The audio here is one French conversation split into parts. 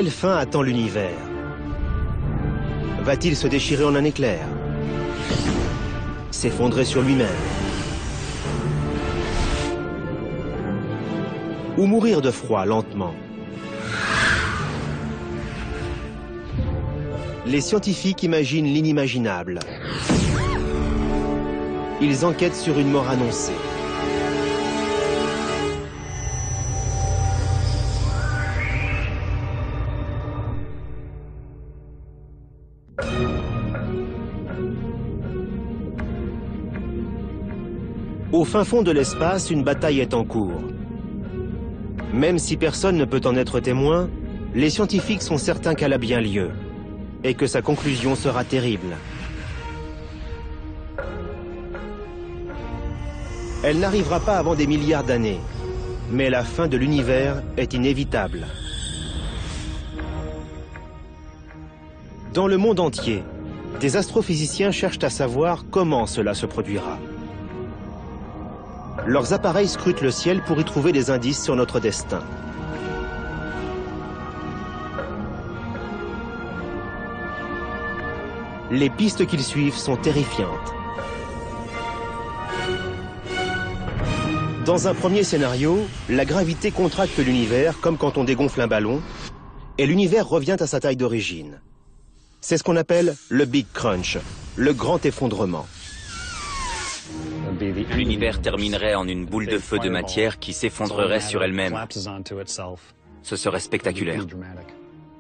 Quelle fin attend l'univers? Va-t-il se déchirer en un éclair? S'effondrer sur lui-même? Ou mourir de froid lentement? Les scientifiques imaginent l'inimaginable. Ils enquêtent sur une mort annoncée. Au fin fond de l'espace, une bataille est en cours. Même si personne ne peut en être témoin, les scientifiques sont certains qu'elle a bien lieu et que sa conclusion sera terrible. Elle n'arrivera pas avant des milliards d'années, mais la fin de l'univers est inévitable. Dans le monde entier, des astrophysiciens cherchent à savoir comment cela se produira. Leurs appareils scrutent le ciel pour y trouver des indices sur notre destin. Les pistes qu'ils suivent sont terrifiantes. Dans un premier scénario, la gravité contracte l'univers comme quand on dégonfle un ballon, et l'univers revient à sa taille d'origine. C'est ce qu'on appelle le Big Crunch, le grand effondrement. L'univers terminerait en une boule de feu de matière qui s'effondrerait sur elle-même. Ce serait spectaculaire.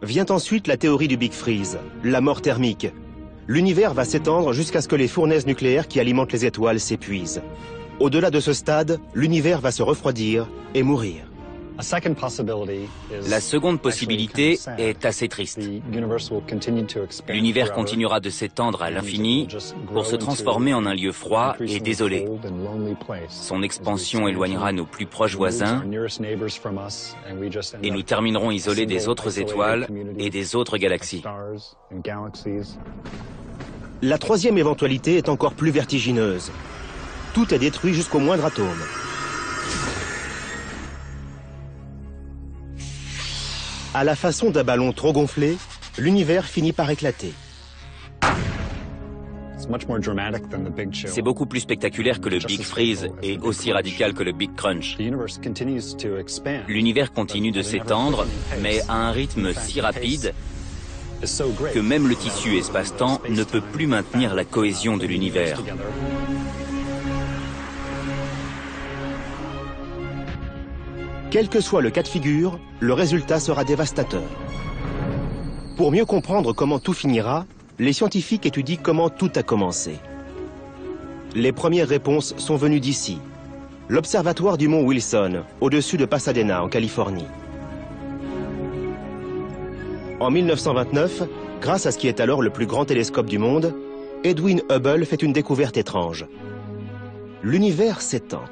Vient ensuite la théorie du Big Freeze, la mort thermique. L'univers va s'étendre jusqu'à ce que les fournaises nucléaires qui alimentent les étoiles s'épuisent. Au-delà de ce stade, l'univers va se refroidir et mourir. La seconde possibilité est assez triste. L'univers continuera de s'étendre à l'infini pour se transformer en un lieu froid et désolé. Son expansion éloignera nos plus proches voisins et nous terminerons isolés des autres étoiles et des autres galaxies. La troisième éventualité est encore plus vertigineuse. Tout est détruit jusqu'au moindre atome. À la façon d'un ballon trop gonflé, l'univers finit par éclater. C'est beaucoup plus spectaculaire que le Big Freeze et aussi radical que le Big Crunch. L'univers continue de s'étendre, mais à un rythme si rapide que même le tissu espace-temps ne peut plus maintenir la cohésion de l'univers. Quel que soit le cas de figure, le résultat sera dévastateur. Pour mieux comprendre comment tout finira, les scientifiques étudient comment tout a commencé. Les premières réponses sont venues d'ici, l'observatoire du mont Wilson, au-dessus de Pasadena, en Californie. En 1929, grâce à ce qui est alors le plus grand télescope du monde, Edwin Hubble fait une découverte étrange. L'univers s'étend.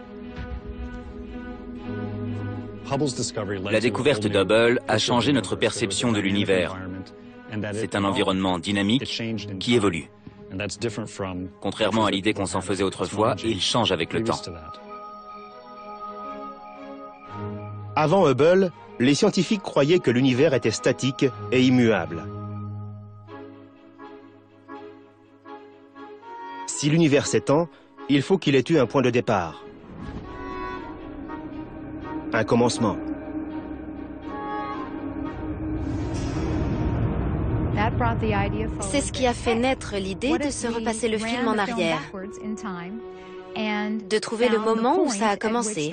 La découverte d'Hubble a changé notre perception de l'univers. C'est un environnement dynamique qui évolue. Contrairement à l'idée qu'on s'en faisait autrefois, il change avec le temps. Avant Hubble, les scientifiques croyaient que l'univers était statique et immuable. Si l'univers s'étend, il faut qu'il ait eu un point de départ. Un commencement. C'est ce qui a fait naître l'idée de se repasser le film en arrière, de trouver le moment où ça a commencé.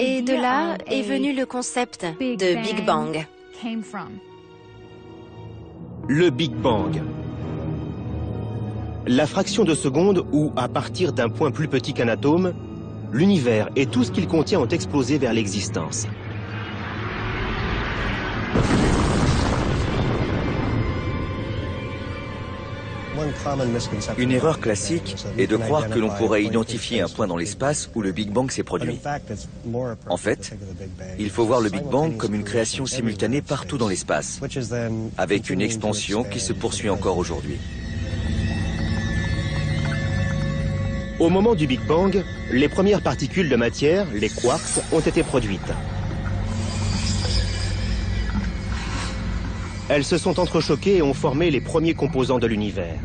Et de là est venu le concept de Big Bang. Le Big Bang. La fraction de seconde où, à partir d'un point plus petit qu'un atome, l'univers et tout ce qu'il contient ont explosé vers l'existence. Une erreur classique est de croire que l'on pourrait identifier un point dans l'espace où le Big Bang s'est produit. En fait, il faut voir le Big Bang comme une création simultanée partout dans l'espace, avec une expansion qui se poursuit encore aujourd'hui. Au moment du Big Bang, les premières particules de matière, les quarks, ont été produites. Elles se sont entrechoquées et ont formé les premiers composants de l'univers.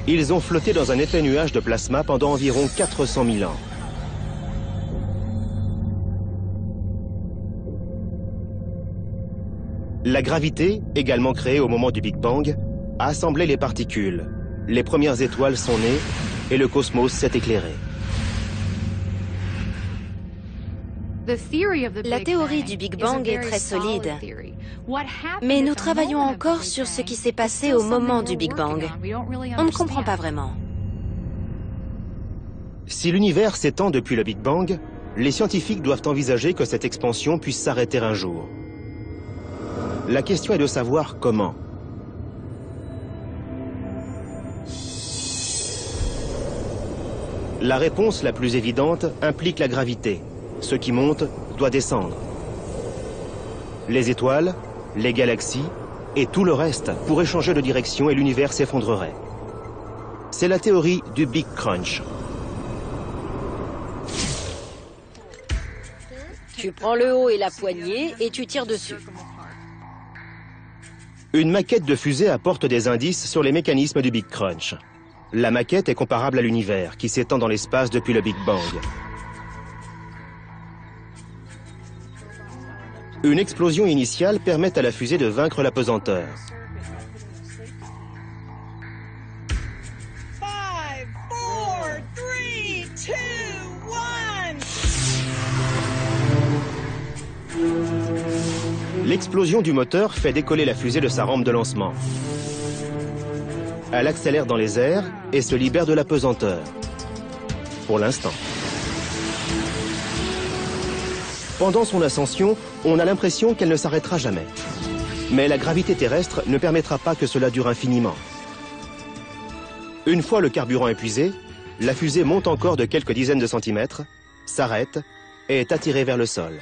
Ils ont flotté dans un épais nuage de plasma pendant environ 400 000 ans. La gravité, également créée au moment du Big Bang, a assemblé les particules. Les premières étoiles sont nées et le cosmos s'est éclairé. La théorie du Big Bang est très solide. Mais nous travaillons encore sur ce qui s'est passé au moment du Big Bang. On ne comprend pas vraiment. Si l'univers s'étend depuis le Big Bang, les scientifiques doivent envisager que cette expansion puisse s'arrêter un jour. La question est de savoir comment. La réponse la plus évidente implique la gravité. Ce qui monte doit descendre. Les étoiles, les galaxies et tout le reste pourraient changer de direction et l'univers s'effondrerait. C'est la théorie du Big Crunch. Tu prends le haut et la poignée et tu tires dessus. Une maquette de fusée apporte des indices sur les mécanismes du Big Crunch. La maquette est comparable à l'univers qui s'étend dans l'espace depuis le Big Bang. Une explosion initiale permet à la fusée de vaincre la pesanteur. L'explosion du moteur fait décoller la fusée de sa rampe de lancement. Elle accélère dans les airs et se libère de la pesanteur. Pour l'instant. Pendant son ascension, on a l'impression qu'elle ne s'arrêtera jamais. Mais la gravité terrestre ne permettra pas que cela dure infiniment. Une fois le carburant épuisé, la fusée monte encore de quelques dizaines de centimètres, s'arrête et est attirée vers le sol.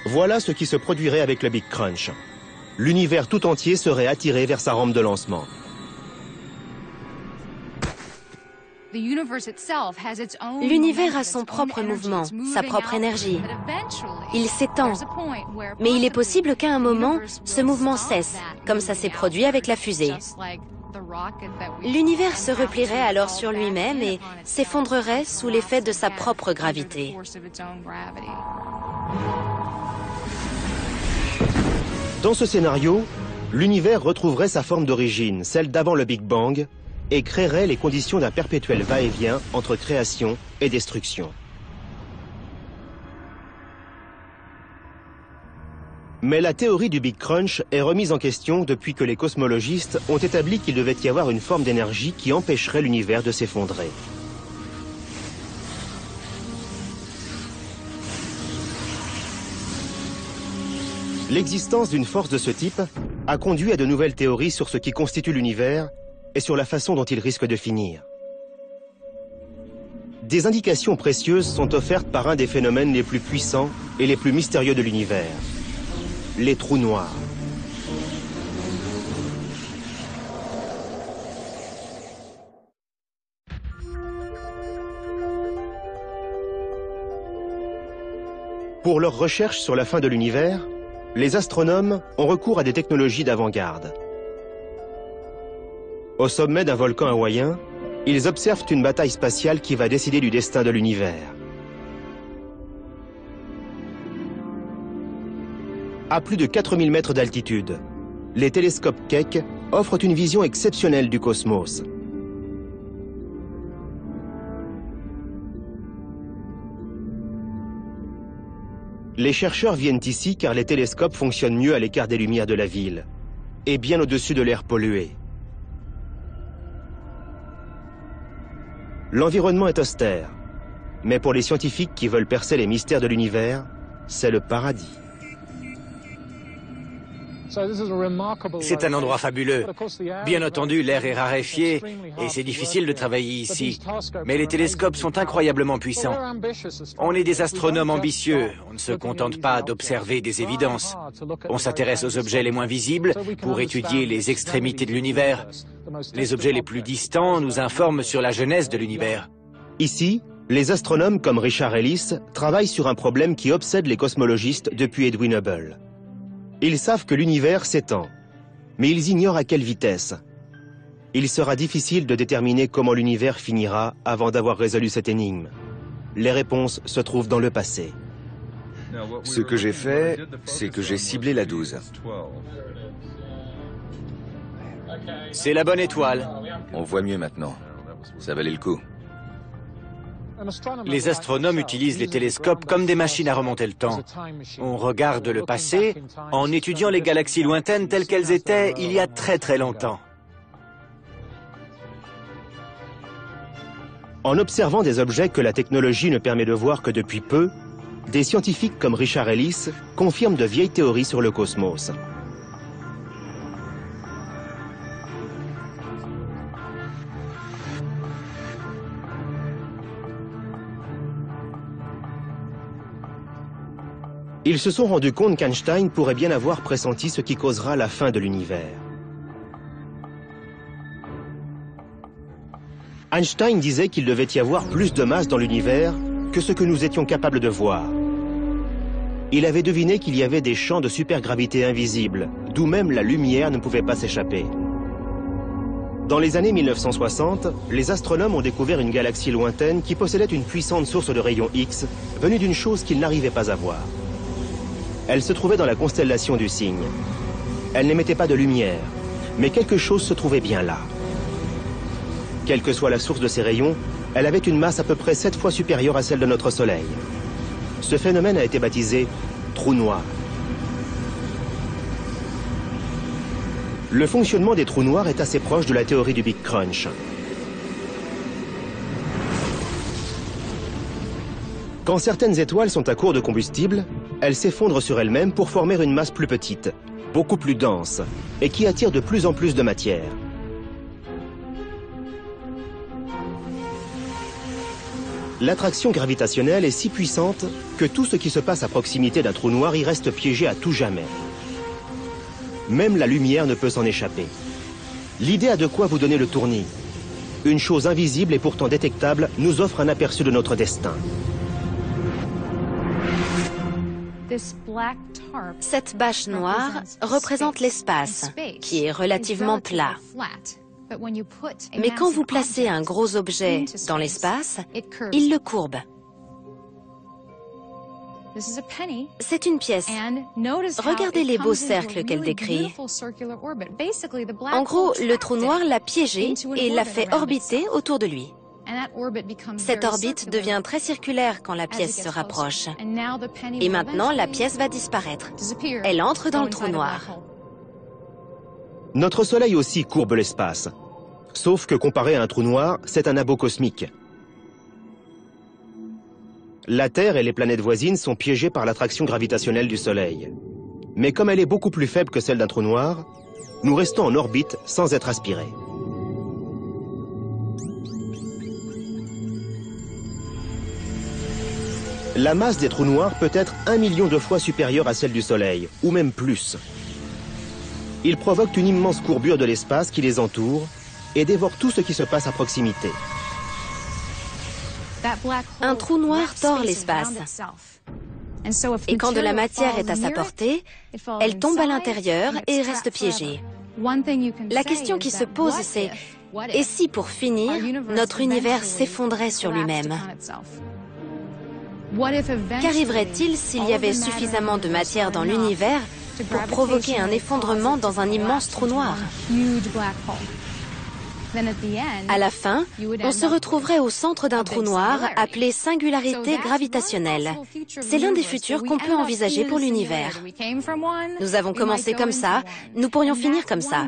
Voilà ce qui se produirait avec le Big Crunch. L'univers tout entier serait attiré vers sa rampe de lancement. L'univers a son propre mouvement, sa propre énergie. Il s'étend. Mais il est possible qu'à un moment, ce mouvement cesse, comme ça s'est produit avec la fusée. L'univers se replierait alors sur lui-même et s'effondrerait sous l'effet de sa propre gravité. Dans ce scénario, l'univers retrouverait sa forme d'origine, celle d'avant le Big Bang, et créerait les conditions d'un perpétuel va-et-vient entre création et destruction. Mais la théorie du Big Crunch est remise en question depuis que les cosmologistes ont établi qu'il devait y avoir une forme d'énergie qui empêcherait l'univers de s'effondrer. L'existence d'une force de ce type a conduit à de nouvelles théories sur ce qui constitue l'univers et sur la façon dont il risque de finir. Des indications précieuses sont offertes par un des phénomènes les plus puissants et les plus mystérieux de l'univers, les trous noirs. Pour leurs recherches sur la fin de l'univers, les astronomes ont recours à des technologies d'avant-garde. Au sommet d'un volcan hawaïen, ils observent une bataille spatiale qui va décider du destin de l'univers. À plus de 4000 mètres d'altitude, les télescopes Keck offrent une vision exceptionnelle du cosmos. Les chercheurs viennent ici car les télescopes fonctionnent mieux à l'écart des lumières de la ville et bien au-dessus de l'air pollué. L'environnement est austère, mais pour les scientifiques qui veulent percer les mystères de l'univers, c'est le paradis. C'est un endroit fabuleux. Bien entendu, l'air est raréfié et c'est difficile de travailler ici. Mais les télescopes sont incroyablement puissants. On est des astronomes ambitieux. On ne se contente pas d'observer des évidences. On s'intéresse aux objets les moins visibles pour étudier les extrémités de l'univers. Les objets les plus distants nous informent sur la genèse de l'univers. Ici, Les astronomes comme Richard Ellis travaillent sur un problème qui obsède les cosmologistes depuis Edwin Hubble. Ils savent que l'univers s'étend, mais ils ignorent à quelle vitesse. Il sera difficile de déterminer comment l'univers finira avant d'avoir résolu cette énigme. Les réponses se trouvent dans le passé. Ce que j'ai fait, c'est que j'ai ciblé la 12. C'est la bonne étoile. On voit mieux maintenant. Ça valait le coup. Les astronomes utilisent les télescopes comme des machines à remonter le temps. On regarde le passé en étudiant les galaxies lointaines telles qu'elles étaient il y a très très longtemps. En observant des objets que la technologie ne permet de voir que depuis peu, des scientifiques comme Richard Ellis confirment de vieilles théories sur le cosmos. Ils se sont rendus compte qu'Einstein pourrait bien avoir pressenti ce qui causera la fin de l'univers. Einstein disait qu'il devait y avoir plus de masse dans l'univers que ce que nous étions capables de voir. Il avait deviné qu'il y avait des champs de supergravité invisibles, d'où même la lumière ne pouvait pas s'échapper. Dans les années 1960, les astronomes ont découvert une galaxie lointaine qui possédait une puissante source de rayons X, venue d'une chose qu'ils n'arrivaient pas à voir. Elle se trouvait dans la constellation du Cygne. Elle n'émettait pas de lumière, mais quelque chose se trouvait bien là. Quelle que soit la source de ces rayons, elle avait une masse à peu près 7 fois supérieure à celle de notre Soleil. Ce phénomène a été baptisé trou noir. Le fonctionnement des trous noirs est assez proche de la théorie du Big Crunch. Quand certaines étoiles sont à court de combustible, elles s'effondrent sur elles-mêmes pour former une masse plus petite, beaucoup plus dense, et qui attire de plus en plus de matière. L'attraction gravitationnelle est si puissante que tout ce qui se passe à proximité d'un trou noir y reste piégé à tout jamais. Même la lumière ne peut s'en échapper. L'idée a de quoi vous donner le tournis. Une chose invisible et pourtant détectable nous offre un aperçu de notre destin. Cette bâche noire représente l'espace, qui est relativement plat. Mais quand vous placez un gros objet dans l'espace, il le courbe. C'est une pièce. Regardez les beaux cercles qu'elle décrit. En gros, le trou noir l'a piégé et l'a fait orbiter autour de lui. Cette orbite devient très circulaire quand la pièce se rapproche. Et maintenant, la pièce va disparaître. Elle entre dans le trou noir. Notre Soleil aussi courbe l'espace. Sauf que comparé à un trou noir, c'est un abo cosmique. La Terre et les planètes voisines sont piégées par l'attraction gravitationnelle du Soleil. Mais comme elle est beaucoup plus faible que celle d'un trou noir, nous restons en orbite sans être aspirés. La masse des trous noirs peut être 1 million de fois supérieure à celle du Soleil, ou même plus. Ils provoquent une immense courbure de l'espace qui les entoure et dévorent tout ce qui se passe à proximité. Un trou noir tord l'espace. Et quand de la matière est à sa portée, elle tombe à l'intérieur et reste piégée. La question qui se pose, c'est « Et si, pour finir, notre univers s'effondrait sur lui-même » Qu'arriverait-il s'il y avait suffisamment de matière dans l'univers pour provoquer un effondrement dans un immense trou noir? À la fin, on se retrouverait au centre d'un trou noir appelé singularité gravitationnelle. C'est l'un des futurs qu'on peut envisager pour l'univers. Nous avons commencé comme ça, nous pourrions finir comme ça.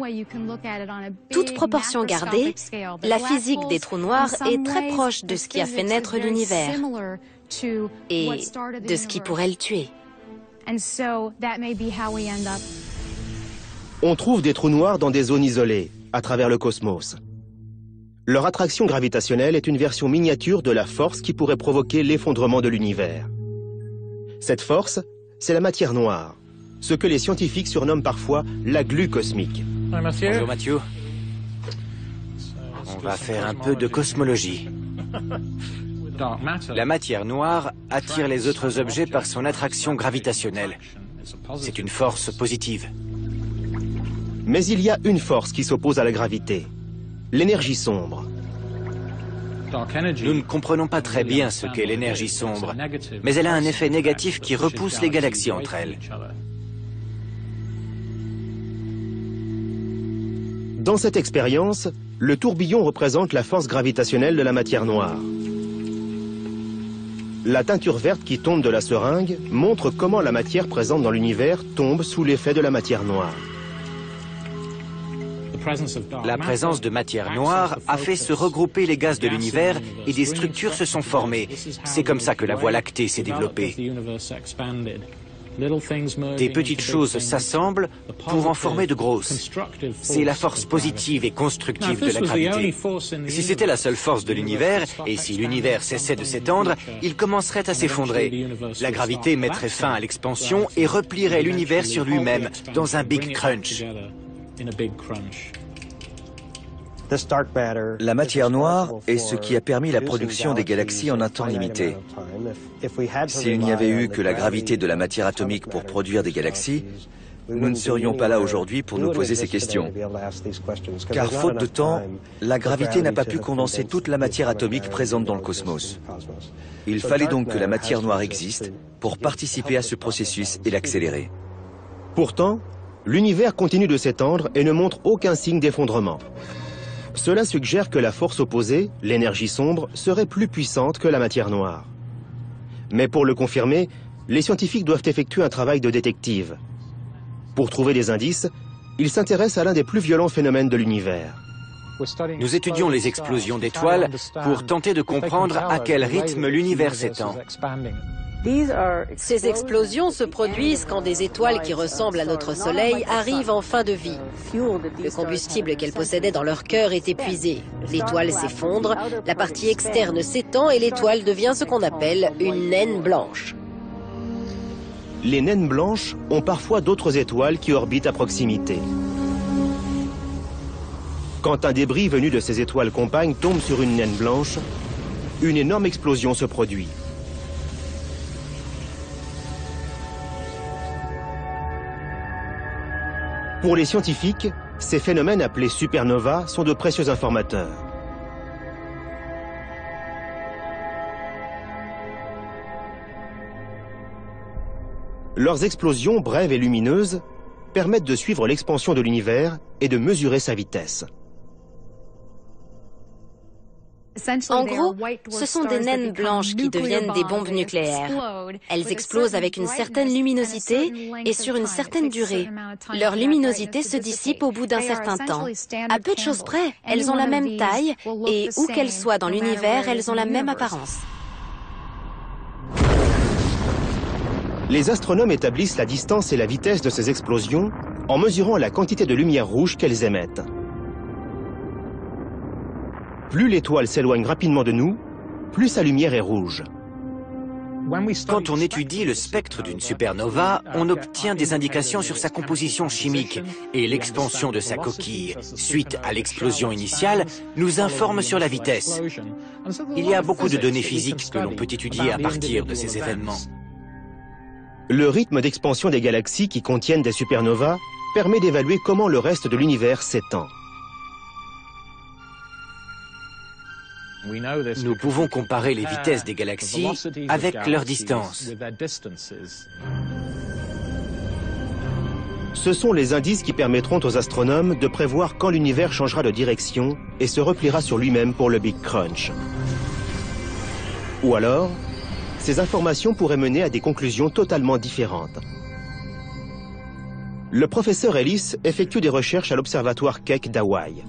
Toute proportion gardée, la physique des trous noirs est très proche de ce qui a fait naître l'univers et de ce qui pourrait le tuer. On trouve des trous noirs dans des zones isolées, à travers le cosmos. Leur attraction gravitationnelle est une version miniature de la force qui pourrait provoquer l'effondrement de l'univers. Cette force, c'est la matière noire, ce que les scientifiques surnomment parfois la glu cosmique. Bonjour Mathieu. On va faire un peu de cosmologie. La matière noire attire les autres objets par son attraction gravitationnelle. C'est une force positive. Mais il y a une force qui s'oppose à la gravité, l'énergie sombre. Nous ne comprenons pas très bien ce qu'est l'énergie sombre, mais elle a un effet négatif qui repousse les galaxies entre elles. Dans cette expérience, le tourbillon représente la force gravitationnelle de la matière noire. La teinture verte qui tombe de la seringue montre comment la matière présente dans l'univers tombe sous l'effet de la matière noire. La présence de matière noire a fait se regrouper les gaz de l'univers et des structures se sont formées. C'est comme ça que la Voie lactée s'est développée. Des petites choses s'assemblent pour en former de grosses. C'est la force positive et constructive de la gravité. Si c'était la seule force de l'univers, et si l'univers cessait de s'étendre, il commencerait à s'effondrer. La gravité mettrait fin à l'expansion et replierait l'univers sur lui-même dans un Big Crunch. La matière noire est ce qui a permis la production des galaxies en un temps limité. S'il n'y avait eu que la gravité de la matière atomique pour produire des galaxies, nous ne serions pas là aujourd'hui pour nous poser ces questions. Car faute de temps, la gravité n'a pas pu condenser toute la matière atomique présente dans le cosmos. Il fallait donc que la matière noire existe pour participer à ce processus et l'accélérer. Pourtant, l'univers continue de s'étendre et ne montre aucun signe d'effondrement. Cela suggère que la force opposée, l'énergie sombre, serait plus puissante que la matière noire. Mais pour le confirmer, les scientifiques doivent effectuer un travail de détective. Pour trouver des indices, ils s'intéressent à l'un des plus violents phénomènes de l'univers. Nous étudions les explosions d'étoiles pour tenter de comprendre à quel rythme l'univers s'étend. Ces explosions se produisent quand des étoiles qui ressemblent à notre Soleil arrivent en fin de vie. Le combustible qu'elles possédaient dans leur cœur est épuisé. L'étoile s'effondre, la partie externe s'étend et l'étoile devient ce qu'on appelle une naine blanche. Les naines blanches ont parfois d'autres étoiles qui orbitent à proximité. Quand un débris venu de ces étoiles compagnes tombe sur une naine blanche, une énorme explosion se produit. Pour les scientifiques, ces phénomènes appelés supernovas sont de précieux informateurs. Leurs explosions brèves et lumineuses permettent de suivre l'expansion de l'univers et de mesurer sa vitesse. En gros, ce sont des naines blanches qui deviennent des bombes nucléaires. Elles explosent avec une certaine luminosité et sur une certaine durée. Leur luminosité se dissipe au bout d'un certain temps. À peu de choses près, elles ont la même taille et où qu'elles soient dans l'univers, elles ont la même apparence. Les astronomes établissent la distance et la vitesse de ces explosions en mesurant la quantité de lumière rouge qu'elles émettent. Plus l'étoile s'éloigne rapidement de nous, plus sa lumière est rouge. Quand on étudie le spectre d'une supernova, on obtient des indications sur sa composition chimique et l'expansion de sa coquille, suite à l'explosion initiale, nous informe sur la vitesse. Il y a beaucoup de données physiques que l'on peut étudier à partir de ces événements. Le rythme d'expansion des galaxies qui contiennent des supernovas permet d'évaluer comment le reste de l'univers s'étend. Nous pouvons comparer les vitesses des galaxies avec leur distance. Ce sont les indices qui permettront aux astronomes de prévoir quand l'univers changera de direction et se repliera sur lui-même pour le Big Crunch. Ou alors, ces informations pourraient mener à des conclusions totalement différentes. Le professeur Ellis effectue des recherches à l'observatoire Keck d'Hawaï.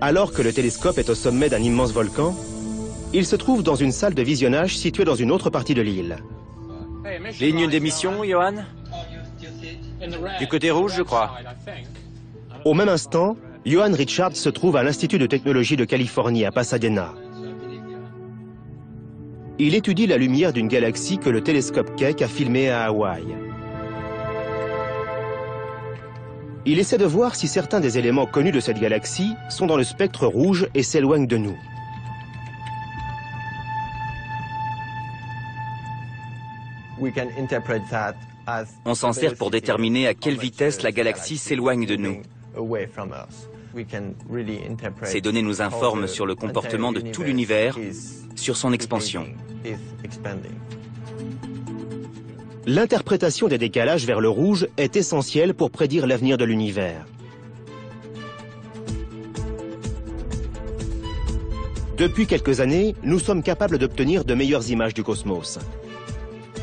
Alors que le télescope est au sommet d'un immense volcan, il se trouve dans une salle de visionnage située dans une autre partie de l'île. Ligne d'émission, Johan? Du côté rouge, je crois. Au même instant, Johan Richards se trouve à l'Institut de technologie de Californie à Pasadena. Il étudie la lumière d'une galaxie que le télescope Keck a filmée à Hawaï. Il essaie de voir si certains des éléments connus de cette galaxie sont dans le spectre rouge et s'éloignent de nous. On s'en sert pour déterminer à quelle vitesse la galaxie s'éloigne de nous. Ces données nous informent sur le comportement de tout l'univers, sur son expansion. L'interprétation des décalages vers le rouge est essentielle pour prédire l'avenir de l'univers. Depuis quelques années, nous sommes capables d'obtenir de meilleures images du cosmos.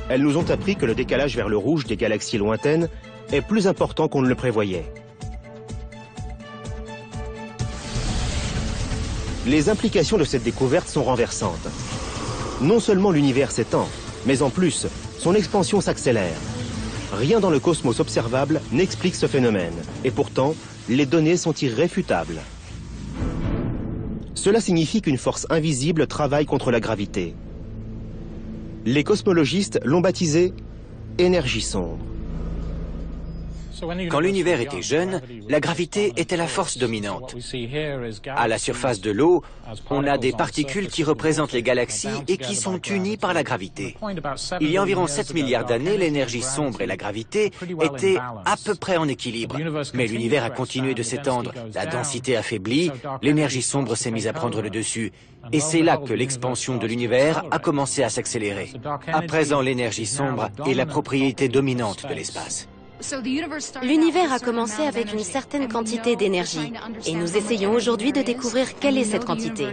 Elles nous ont appris que le décalage vers le rouge des galaxies lointaines est plus important qu'on ne le prévoyait. Les implications de cette découverte sont renversantes. Non seulement l'univers s'étend, mais en plus, son expansion s'accélère. Rien dans le cosmos observable n'explique ce phénomène. Et pourtant, les données sont irréfutables. Cela signifie qu'une force invisible travaille contre la gravité. Les cosmologistes l'ont baptisé « énergie sombre ». Quand l'univers était jeune, la gravité était la force dominante. À la surface de l'eau, on a des particules qui représentent les galaxies et qui sont unies par la gravité. Il y a environ 7 milliards d'années, l'énergie sombre et la gravité étaient à peu près en équilibre. Mais l'univers a continué de s'étendre, la densité affaiblie, l'énergie sombre s'est mise à prendre le dessus. Et c'est là que l'expansion de l'univers a commencé à s'accélérer. À présent, l'énergie sombre est la propriété dominante de l'espace. L'univers a commencé avec une certaine quantité d'énergie et nous essayons aujourd'hui de découvrir quelle est cette quantité.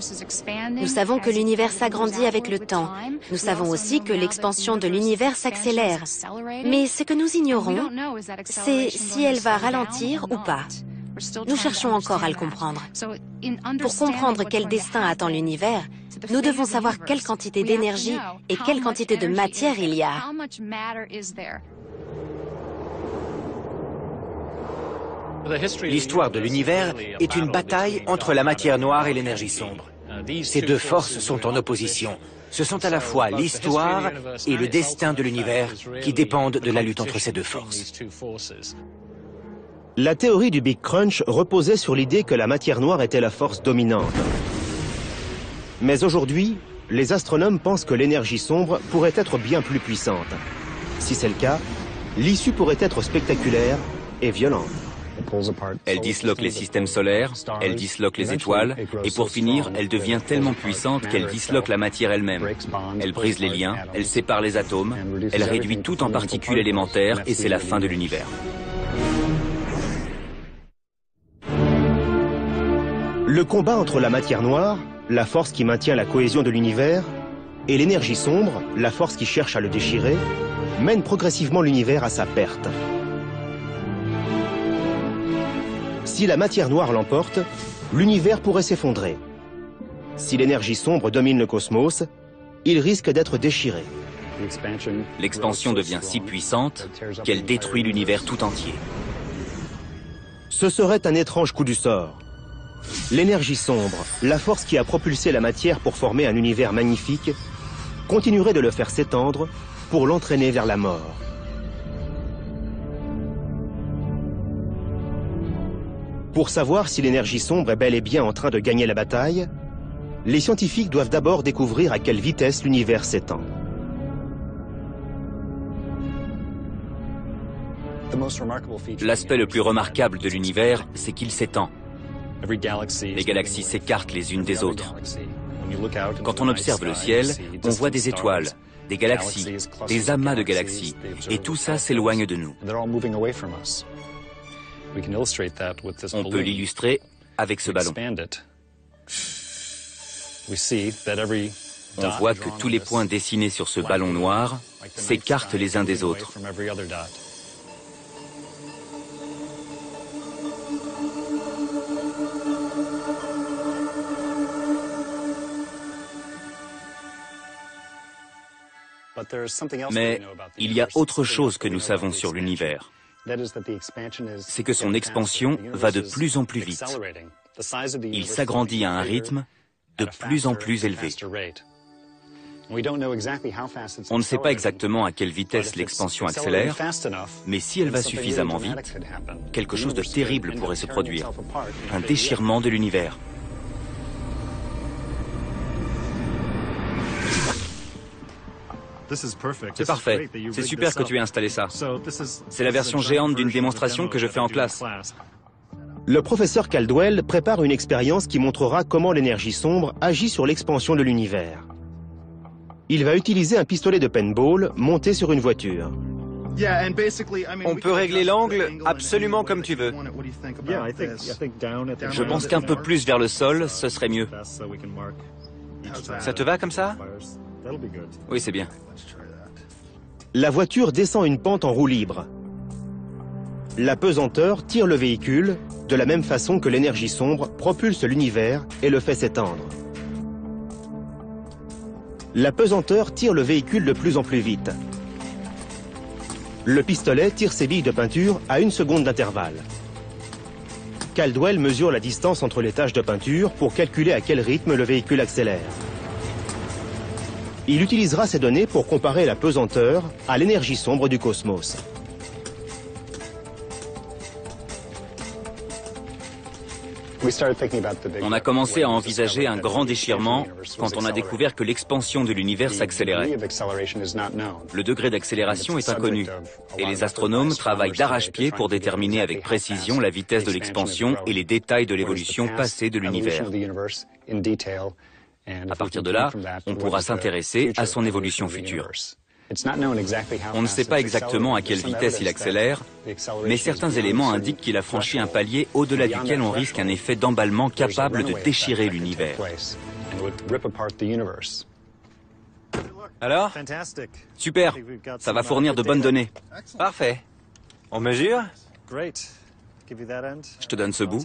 Nous savons que l'univers s'agrandit avec le temps. Nous savons aussi que l'expansion de l'univers s'accélère. Mais ce que nous ignorons, c'est si elle va ralentir ou pas. Nous cherchons encore à le comprendre. Pour comprendre quel destin attend l'univers, nous devons savoir quelle quantité d'énergie et quelle quantité de matière il y a. L'histoire de l'univers est une bataille entre la matière noire et l'énergie sombre. Ces deux forces sont en opposition. Ce sont à la fois l'histoire et le destin de l'univers qui dépendent de la lutte entre ces deux forces. La théorie du Big Crunch reposait sur l'idée que la matière noire était la force dominante. Mais aujourd'hui, les astronomes pensent que l'énergie sombre pourrait être bien plus puissante. Si c'est le cas, l'issue pourrait être spectaculaire et violente. Elle disloque les systèmes solaires, elle disloque les étoiles, et pour finir, elle devient tellement puissante qu'elle disloque la matière elle-même. Elle brise les liens, elle sépare les atomes, elle réduit tout en particules élémentaires, et c'est la fin de l'univers. Le combat entre la matière noire, la force qui maintient la cohésion de l'univers, et l'énergie sombre, la force qui cherche à le déchirer, mène progressivement l'univers à sa perte. Si la matière noire l'emporte, l'univers pourrait s'effondrer. Si l'énergie sombre domine le cosmos, il risque d'être déchiré. L'expansion devient si puissante qu'elle détruit l'univers tout entier. Ce serait un étrange coup du sort. L'énergie sombre, la force qui a propulsé la matière pour former un univers magnifique, continuerait de le faire s'étendre pour l'entraîner vers la mort. Pour savoir si l'énergie sombre est bel et bien en train de gagner la bataille, les scientifiques doivent d'abord découvrir à quelle vitesse l'univers s'étend. L'aspect le plus remarquable de l'univers, c'est qu'il s'étend. Les galaxies s'écartent les unes des autres. Quand on observe le ciel, on voit des étoiles, des galaxies, des amas de galaxies, et tout ça s'éloigne de nous. On peut l'illustrer avec ce ballon. On voit que tous les points dessinés sur ce ballon noir s'écartent les uns des autres. Mais il y a autre chose que nous savons sur l'univers. C'est que son expansion va de plus en plus vite. Il s'agrandit à un rythme de plus en plus élevé. On ne sait pas exactement à quelle vitesse l'expansion accélère, mais si elle va suffisamment vite, quelque chose de terrible pourrait se produire. Un déchirement de l'univers. C'est parfait. C'est super que tu aies installé ça. C'est la version géante d'une démonstration que je fais en classe. Le professeur Caldwell prépare une expérience qui montrera comment l'énergie sombre agit sur l'expansion de l'univers. Il va utiliser un pistolet de paintball monté sur une voiture. On peut régler l'angle absolument comme tu veux. Je pense qu'un peu plus vers le sol, ce serait mieux. Ça te va comme ça? Oui, c'est bien. La voiture descend une pente en roue libre. La pesanteur tire le véhicule de la même façon que l'énergie sombre propulse l'univers et le fait s'étendre. La pesanteur tire le véhicule de plus en plus vite. Le pistolet tire ses billes de peinture à 1 seconde d'intervalle. Caldwell mesure la distance entre les taches de peinture pour calculer à quel rythme le véhicule accélère. Il utilisera ces données pour comparer la pesanteur à l'énergie sombre du cosmos. On a commencé à envisager un grand déchirement quand on a découvert que l'expansion de l'univers s'accélérait. Le degré d'accélération est inconnu et les astronomes travaillent d'arrache-pied pour déterminer avec précision la vitesse de l'expansion et les détails de l'évolution passée de l'univers. À partir de là, on pourra s'intéresser à son évolution future. On ne sait pas exactement à quelle vitesse il accélère, mais certains éléments indiquent qu'il a franchi un palier au-delà duquel on risque un effet d'emballement capable de déchirer l'univers. Alors? Super, ça va fournir de bonnes données. Parfait. On mesure? Je te donne ce bout.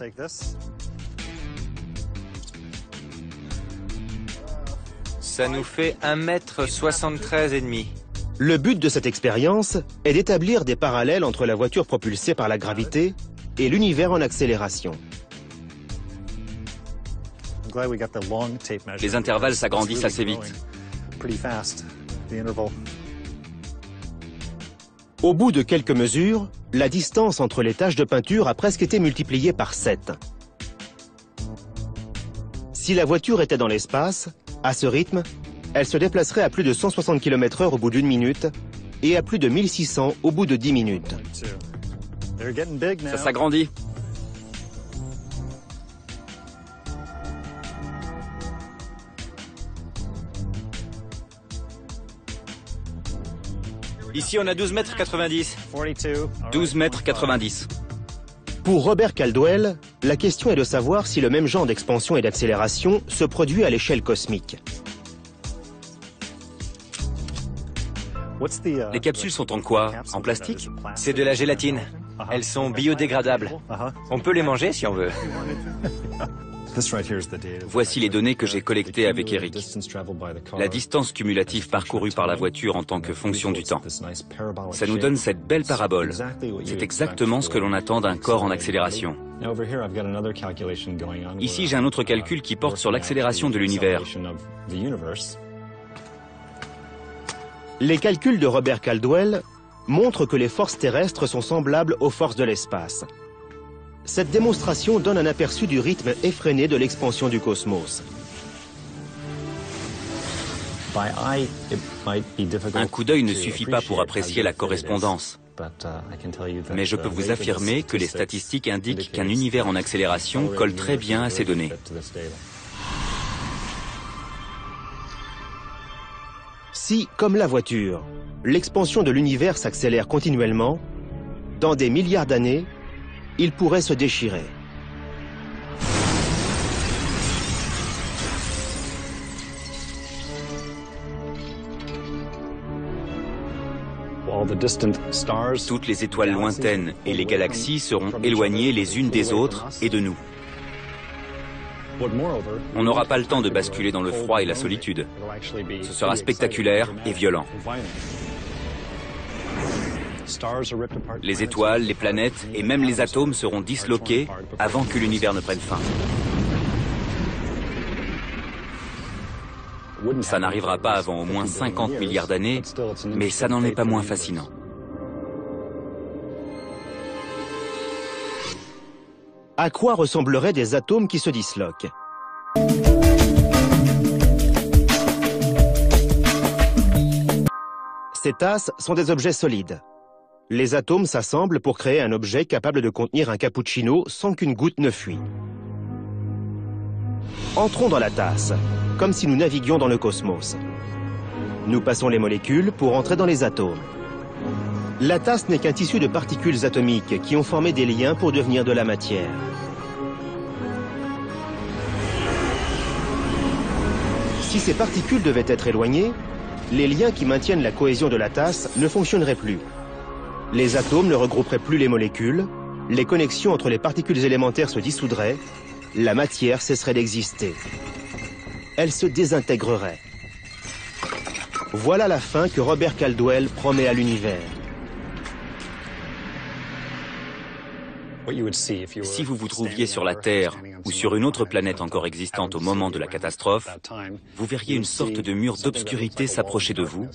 Ça nous fait 1,73 m. Le but de cette expérience est d'établir des parallèles entre la voiture propulsée par la gravité et l'univers en accélération. Les intervalles s'agrandissent assez vite. Au bout de quelques mesures, la distance entre les taches de peinture a presque été multipliée par 7. Si la voiture était dans l'espace, à ce rythme, elle se déplacerait à plus de 160 km/h au bout d'1 minute et à plus de 1600 au bout de 10 minutes. Ça s'agrandit. Ici, on a 12,90 m. 12,90 m. Pour Robert Caldwell, la question est de savoir si le même genre d'expansion et d'accélération se produit à l'échelle cosmique. Les capsules sont en quoi? En plastique? C'est de la gélatine. Elles sont biodégradables. On peut les manger si on veut. Voici les données que j'ai collectées avec Eric. La distance cumulative parcourue par la voiture en tant que fonction du temps. Ça nous donne cette belle parabole. C'est exactement ce que l'on attend d'un corps en accélération. Ici, j'ai un autre calcul qui porte sur l'accélération de l'univers. Les calculs de Robert Caldwell montrent que les forces terrestres sont semblables aux forces de l'espace. Cette démonstration donne un aperçu du rythme effréné de l'expansion du cosmos. Un coup d'œil ne suffit pas pour apprécier la correspondance. Mais je peux vous affirmer que les statistiques indiquent qu'un univers en accélération colle très bien à ces données. Si, comme la voiture, l'expansion de l'univers s'accélère continuellement, dans des milliards d'années, il pourrait se déchirer. Toutes les étoiles lointaines et les galaxies seront éloignées les unes des autres et de nous. On n'aura pas le temps de basculer dans le froid et la solitude. Ce sera spectaculaire et violent. Les étoiles, les planètes et même les atomes seront disloqués avant que l'univers ne prenne fin. Ça n'arrivera pas avant au moins 50 milliards d'années, mais ça n'en est pas moins fascinant. À quoi ressembleraient des atomes qui se disloquent? Ces tasses sont des objets solides. Les atomes s'assemblent pour créer un objet capable de contenir un cappuccino sans qu'une goutte ne fuit. Entrons dans la tasse, comme si nous naviguions dans le cosmos. Nous passons les molécules pour entrer dans les atomes. La tasse n'est qu'un tissu de particules atomiques qui ont formé des liens pour devenir de la matière. Si ces particules devaient être éloignées, les liens qui maintiennent la cohésion de la tasse ne fonctionneraient plus. Les atomes ne regrouperaient plus les molécules, les connexions entre les particules élémentaires se dissoudraient, la matière cesserait d'exister. Elle se désintégrerait. Voilà la fin que Robert Caldwell promet à l'univers. Si vous vous trouviez sur la Terre ou sur une autre planète encore existante au moment de la catastrophe, vous verriez une sorte de mur d'obscurité s'approcher de vous,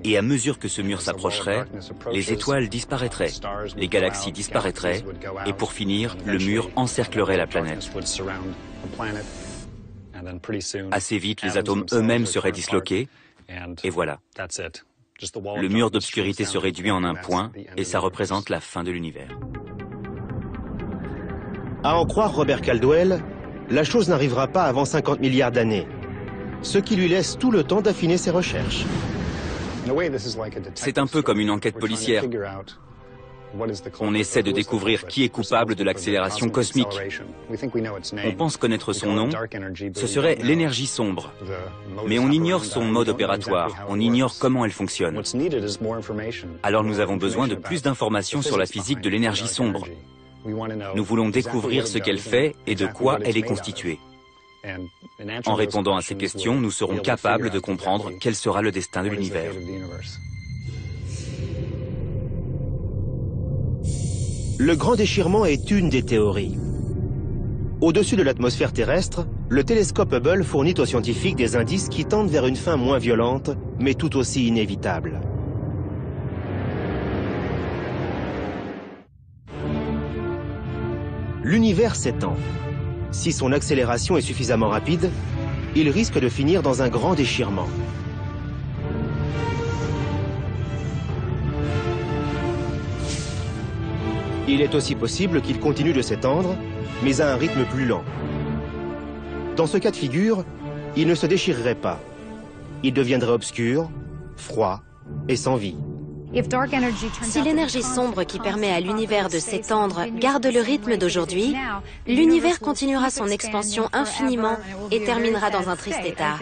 et à mesure que ce mur s'approcherait, les étoiles disparaîtraient, les galaxies disparaîtraient, et pour finir, le mur encerclerait la planète. Assez vite, les atomes eux-mêmes seraient disloqués, et voilà. Le mur d'obscurité se réduit en un point, et ça représente la fin de l'univers. À en croire Robert Caldwell, la chose n'arrivera pas avant 50 milliards d'années, ce qui lui laisse tout le temps d'affiner ses recherches. C'est un peu comme une enquête policière. On essaie de découvrir qui est coupable de l'accélération cosmique. On pense connaître son nom, ce serait l'énergie sombre. Mais on ignore son mode opératoire, on ignore comment elle fonctionne. Alors nous avons besoin de plus d'informations sur la physique de l'énergie sombre. Nous voulons découvrir ce qu'elle fait et de quoi elle est constituée. En répondant à ces questions, nous serons capables de comprendre quel sera le destin de l'univers. Le grand déchirement est une des théories. Au-dessus de l'atmosphère terrestre, le télescope Hubble fournit aux scientifiques des indices qui tendent vers une fin moins violente, mais tout aussi inévitable. L'univers s'étend. Si son accélération est suffisamment rapide, il risque de finir dans un grand déchirement. Il est aussi possible qu'il continue de s'étendre, mais à un rythme plus lent. Dans ce cas de figure, il ne se déchirerait pas. Il deviendrait obscur, froid et sans vie. Si l'énergie sombre qui permet à l'univers de s'étendre garde le rythme d'aujourd'hui, l'univers continuera son expansion infiniment et terminera dans un triste état.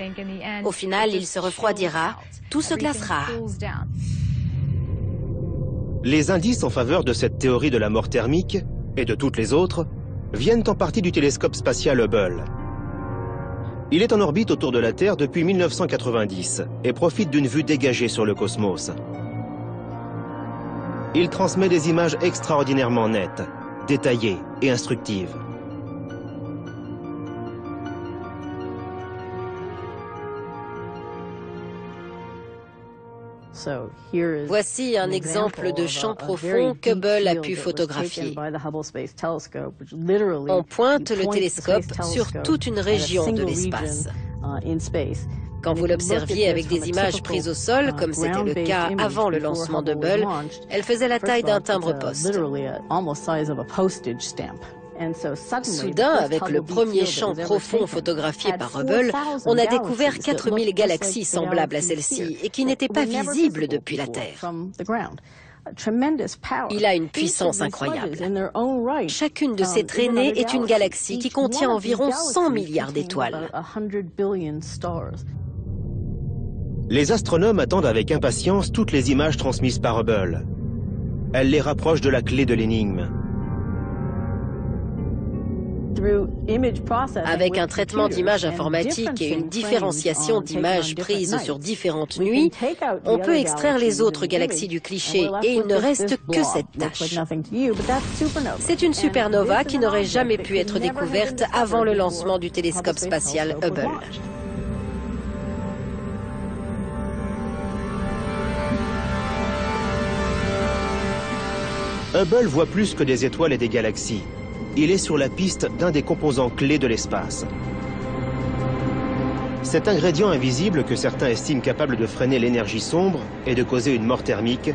Au final, il se refroidira, tout se glacera. Les indices en faveur de cette théorie de la mort thermique, et de toutes les autres, viennent en partie du télescope spatial Hubble. Il est en orbite autour de la Terre depuis 1990 et profite d'une vue dégagée sur le cosmos. Il transmet des images extraordinairement nettes, détaillées et instructives. Voici un exemple de champ profond qu'Hubble a pu photographier. On pointe le télescope sur toute une région de l'espace. Quand vous l'observiez avec des images prises au sol, comme c'était le cas avant le lancement de Hubble, elle faisait la taille d'un timbre-poste. Soudain, avec le premier champ profond photographié par Hubble, on a découvert 4000 galaxies semblables à celle-ci et qui n'étaient pas visibles depuis la Terre. Il a une puissance incroyable. Chacune de ces traînées est une galaxie qui contient environ 100 milliards d'étoiles. Les astronomes attendent avec impatience toutes les images transmises par Hubble. Elles les rapprochent de la clé de l'énigme. Avec un traitement d'images informatique et une différenciation d'images prises sur différentes nuits, on peut extraire les autres galaxies du cliché et il ne reste que cette tache. C'est une supernova qui n'aurait jamais pu être découverte avant le lancement du télescope spatial Hubble. Hubble voit plus que des étoiles et des galaxies. Il est sur la piste d'un des composants clés de l'espace. Cet ingrédient invisible que certains estiment capable de freiner l'énergie sombre et de causer une mort thermique,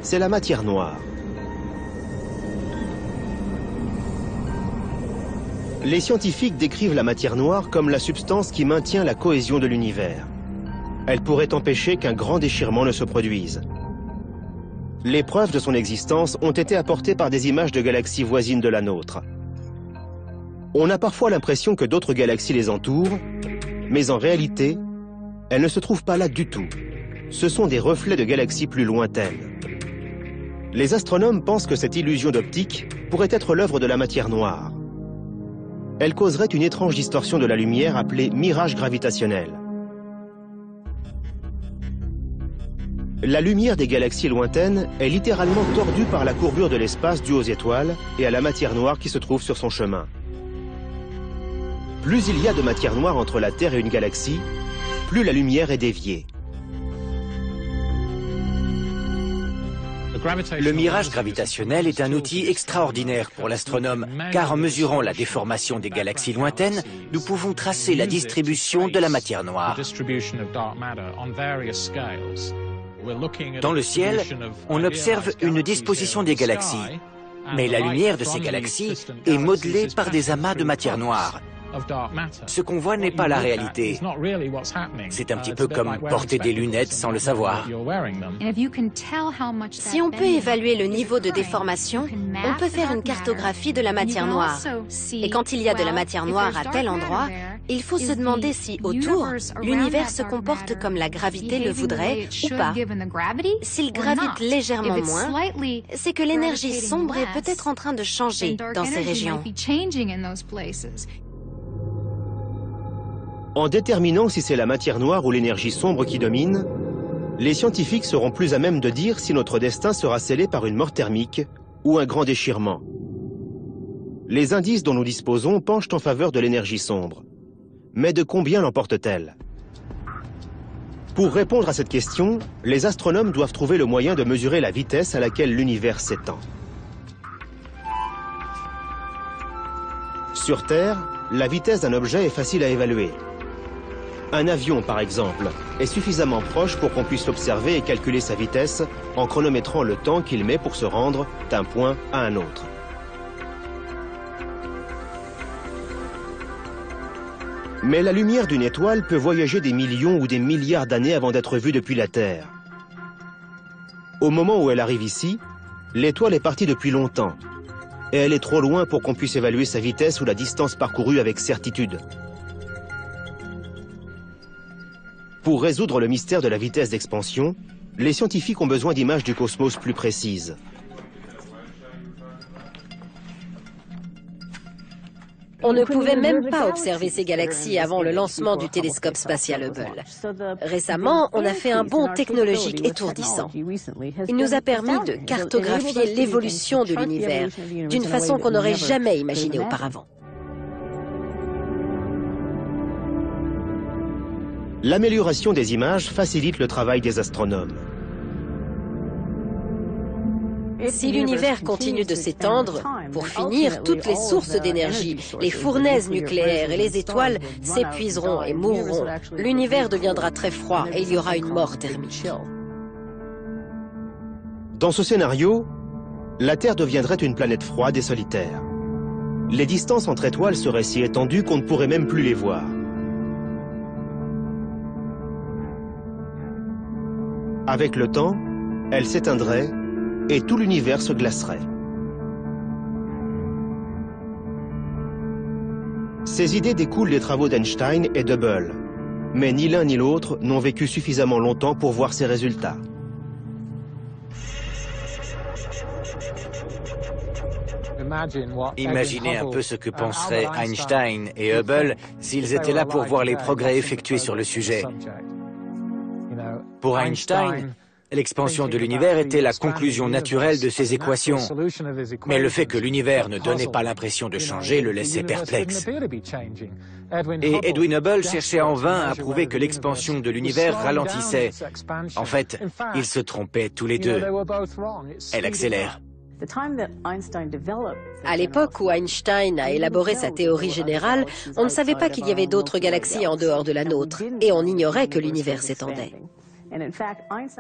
c'est la matière noire. Les scientifiques décrivent la matière noire comme la substance qui maintient la cohésion de l'univers. Elle pourrait empêcher qu'un grand déchirement ne se produise. Les preuves de son existence ont été apportées par des images de galaxies voisines de la nôtre. On a parfois l'impression que d'autres galaxies les entourent, mais en réalité, elles ne se trouvent pas là du tout. Ce sont des reflets de galaxies plus lointaines. Les astronomes pensent que cette illusion d'optique pourrait être l'œuvre de la matière noire. Elle causerait une étrange distorsion de la lumière appelée mirage gravitationnel. La lumière des galaxies lointaines est littéralement tordue par la courbure de l'espace due aux étoiles et à la matière noire qui se trouve sur son chemin. Plus il y a de matière noire entre la Terre et une galaxie, plus la lumière est déviée. Le mirage gravitationnel est un outil extraordinaire pour l'astronome, car en mesurant la déformation des galaxies lointaines, nous pouvons tracer la distribution de la matière noire. Dans le ciel, on observe une disposition des galaxies, mais la lumière de ces galaxies est modelée par des amas de matière noire. Ce qu'on voit n'est pas la réalité. C'est un petit peu comme porter des lunettes sans le savoir. Si on peut évaluer le niveau de déformation, on peut faire une cartographie de la matière noire. Et quand il y a de la matière noire à tel endroit, il faut se demander si, autour, l'univers se comporte comme la gravité le voudrait ou pas. S'il gravite légèrement moins, c'est que l'énergie sombre est peut-être en train de changer dans ces régions. En déterminant si c'est la matière noire ou l'énergie sombre qui domine, les scientifiques seront plus à même de dire si notre destin sera scellé par une mort thermique ou un grand déchirement. Les indices dont nous disposons penchent en faveur de l'énergie sombre. Mais de combien l'emporte-t-elle? Pour répondre à cette question, les astronomes doivent trouver le moyen de mesurer la vitesse à laquelle l'univers s'étend. Sur Terre, la vitesse d'un objet est facile à évaluer. Un avion, par exemple, est suffisamment proche pour qu'on puisse l'observer et calculer sa vitesse en chronométrant le temps qu'il met pour se rendre d'un point à un autre. Mais la lumière d'une étoile peut voyager des millions ou des milliards d'années avant d'être vue depuis la Terre. Au moment où elle arrive ici, l'étoile est partie depuis longtemps, et elle est trop loin pour qu'on puisse évaluer sa vitesse ou la distance parcourue avec certitude. Pour résoudre le mystère de la vitesse d'expansion, les scientifiques ont besoin d'images du cosmos plus précises. On ne pouvait même pas observer ces galaxies avant le lancement du télescope spatial Hubble. Récemment, on a fait un bond technologique étourdissant. Il nous a permis de cartographier l'évolution de l'univers d'une façon qu'on n'aurait jamais imaginée auparavant. L'amélioration des images facilite le travail des astronomes. Si l'univers continue de s'étendre, pour finir, toutes les sources d'énergie, les fournaises nucléaires et les étoiles s'épuiseront et mourront. L'univers deviendra très froid et il y aura une mort thermique. Dans ce scénario, la Terre deviendrait une planète froide et solitaire. Les distances entre étoiles seraient si étendues qu'on ne pourrait même plus les voir. Avec le temps, elles s'éteindraient et tout l'univers se glacerait. Ces idées découlent des travaux d'Einstein et d'Hubble, mais ni l'un ni l'autre n'ont vécu suffisamment longtemps pour voir ces résultats. Imaginez un peu ce que penseraient Einstein et Hubble s'ils étaient là pour voir les progrès effectués sur le sujet. Pour Einstein, l'expansion de l'univers était la conclusion naturelle de ses équations. Mais le fait que l'univers ne donnait pas l'impression de changer le laissait perplexe. Et Edwin Hubble cherchait en vain à prouver que l'expansion de l'univers ralentissait. En fait, ils se trompaient tous les deux. Elle accélère. À l'époque où Einstein a élaboré sa théorie générale, on ne savait pas qu'il y avait d'autres galaxies en dehors de la nôtre, et on ignorait que l'univers s'étendait.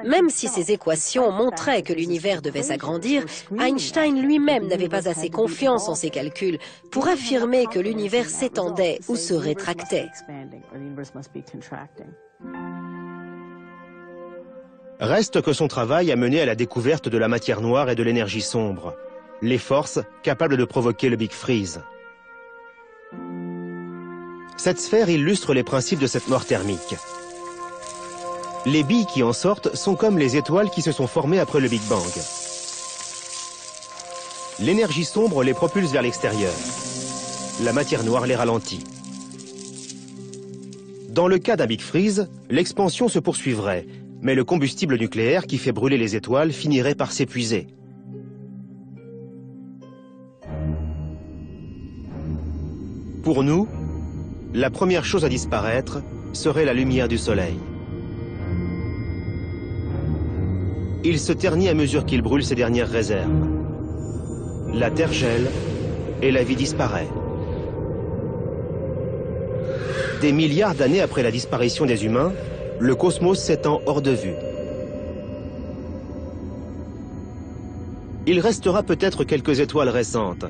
Même si ces équations montraient que l'univers devait s'agrandir, Einstein lui-même n'avait pas assez confiance en ses calculs pour affirmer que l'univers s'étendait ou se rétractait. Reste que son travail a mené à la découverte de la matière noire et de l'énergie sombre, les forces capables de provoquer le Big Freeze. Cette sphère illustre les principes de cette mort thermique. Les billes qui en sortent sont comme les étoiles qui se sont formées après le Big Bang. L'énergie sombre les propulse vers l'extérieur. La matière noire les ralentit. Dans le cas d'un Big Freeze, l'expansion se poursuivrait, mais le combustible nucléaire qui fait brûler les étoiles finirait par s'épuiser. Pour nous, la première chose à disparaître serait la lumière du Soleil. Il se ternit à mesure qu'il brûle ses dernières réserves. La Terre gèle et la vie disparaît. Des milliards d'années après la disparition des humains, le cosmos s'étend hors de vue. Il restera peut-être quelques étoiles récentes,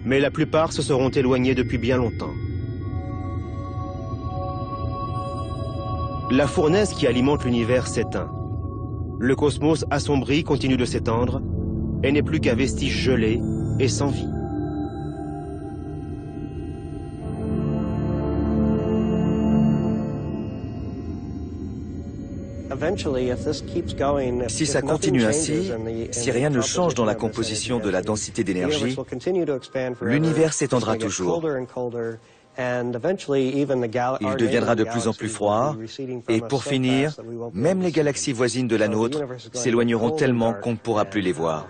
mais la plupart se seront éloignées depuis bien longtemps. La fournaise qui alimente l'univers s'éteint. Le cosmos assombri continue de s'étendre et n'est plus qu'un vestige gelé et sans vie. Si ça continue ainsi, si rien ne change dans la composition de la densité d'énergie, l'univers s'étendra toujours. Il deviendra de plus en plus froid, et pour finir, même les galaxies voisines de la nôtre s'éloigneront tellement qu'on ne pourra plus les voir.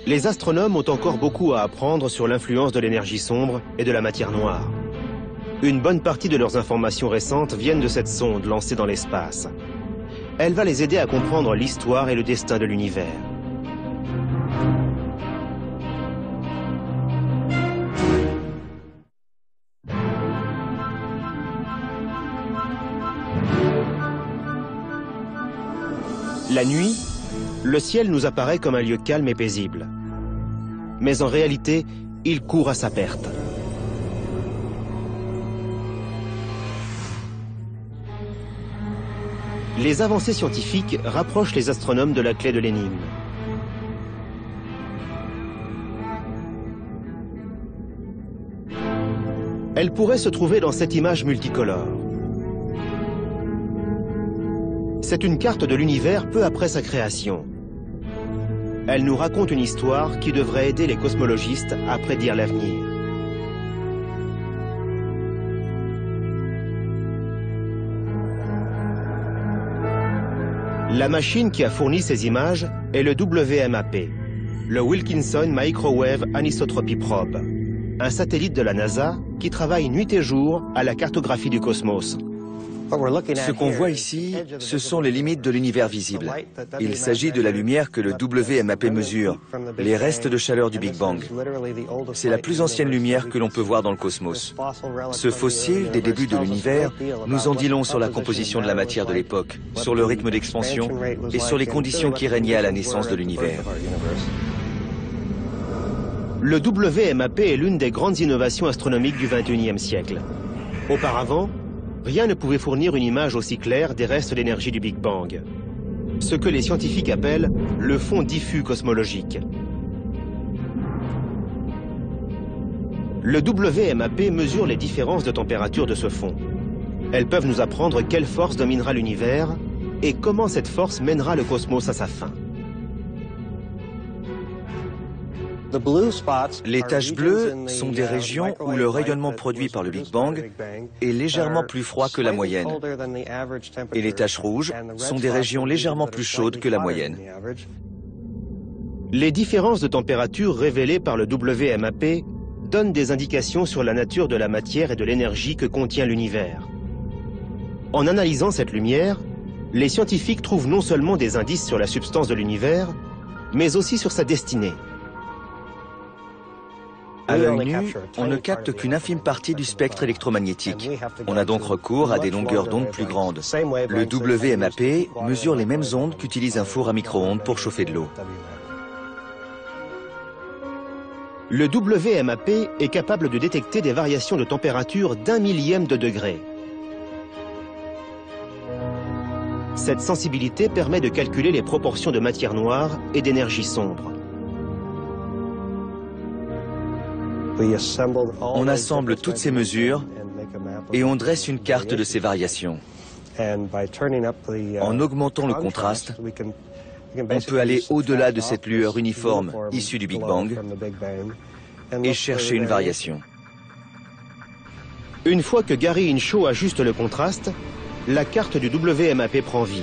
Les astronomes ont encore beaucoup à apprendre sur l'influence de l'énergie sombre et de la matière noire. Une bonne partie de leurs informations récentes viennent de cette sonde lancée dans l'espace. Elle va les aider à comprendre l'histoire et le destin de l'univers. La nuit, le ciel nous apparaît comme un lieu calme et paisible. Mais en réalité, il court à sa perte. Les avancées scientifiques rapprochent les astronomes de la clé de l'énigme. Elle pourrait se trouver dans cette image multicolore. C'est une carte de l'univers peu après sa création. Elle nous raconte une histoire qui devrait aider les cosmologistes à prédire l'avenir. La machine qui a fourni ces images est le WMAP, le Wilkinson Microwave Anisotropy Probe, un satellite de la NASA qui travaille nuit et jour à la cartographie du cosmos. Ce qu'on voit ici, ce sont les limites de l'univers visible. Il s'agit de la lumière que le WMAP mesure, les restes de chaleur du Big Bang. C'est la plus ancienne lumière que l'on peut voir dans le cosmos. Ce fossile des débuts de l'univers nous en dit long sur la composition de la matière de l'époque, sur le rythme d'expansion et sur les conditions qui régnaient à la naissance de l'univers. Le WMAP est l'une des grandes innovations astronomiques du XXIe siècle. Auparavant, rien ne pouvait fournir une image aussi claire des restes d'énergie du Big Bang. Ce que les scientifiques appellent le fond diffus cosmologique. Le WMAP mesure les différences de température de ce fond. Elles peuvent nous apprendre quelle force dominera l'univers et comment cette force mènera le cosmos à sa fin. Les taches bleues sont des régions où le rayonnement produit par le Big Bang est légèrement plus froid que la moyenne. Et les taches rouges sont des régions légèrement plus chaudes que la moyenne. Les différences de température révélées par le WMAP donnent des indications sur la nature de la matière et de l'énergie que contient l'univers. En analysant cette lumière, les scientifiques trouvent non seulement des indices sur la substance de l'univers, mais aussi sur sa destinée. À l'œil nu, on ne capte qu'une infime partie du spectre électromagnétique. On a donc recours à des longueurs d'onde plus grandes. Le WMAP mesure les mêmes ondes qu'utilise un four à micro-ondes pour chauffer de l'eau. Le WMAP est capable de détecter des variations de température d'1 millième de degré. Cette sensibilité permet de calculer les proportions de matière noire et d'énergie sombre. On assemble toutes ces mesures et on dresse une carte de ces variations. En augmentant le contraste, on peut aller au-delà de cette lueur uniforme issue du Big Bang et chercher une variation. Une fois que Gary Inshaw ajuste le contraste, la carte du WMAP prend vie.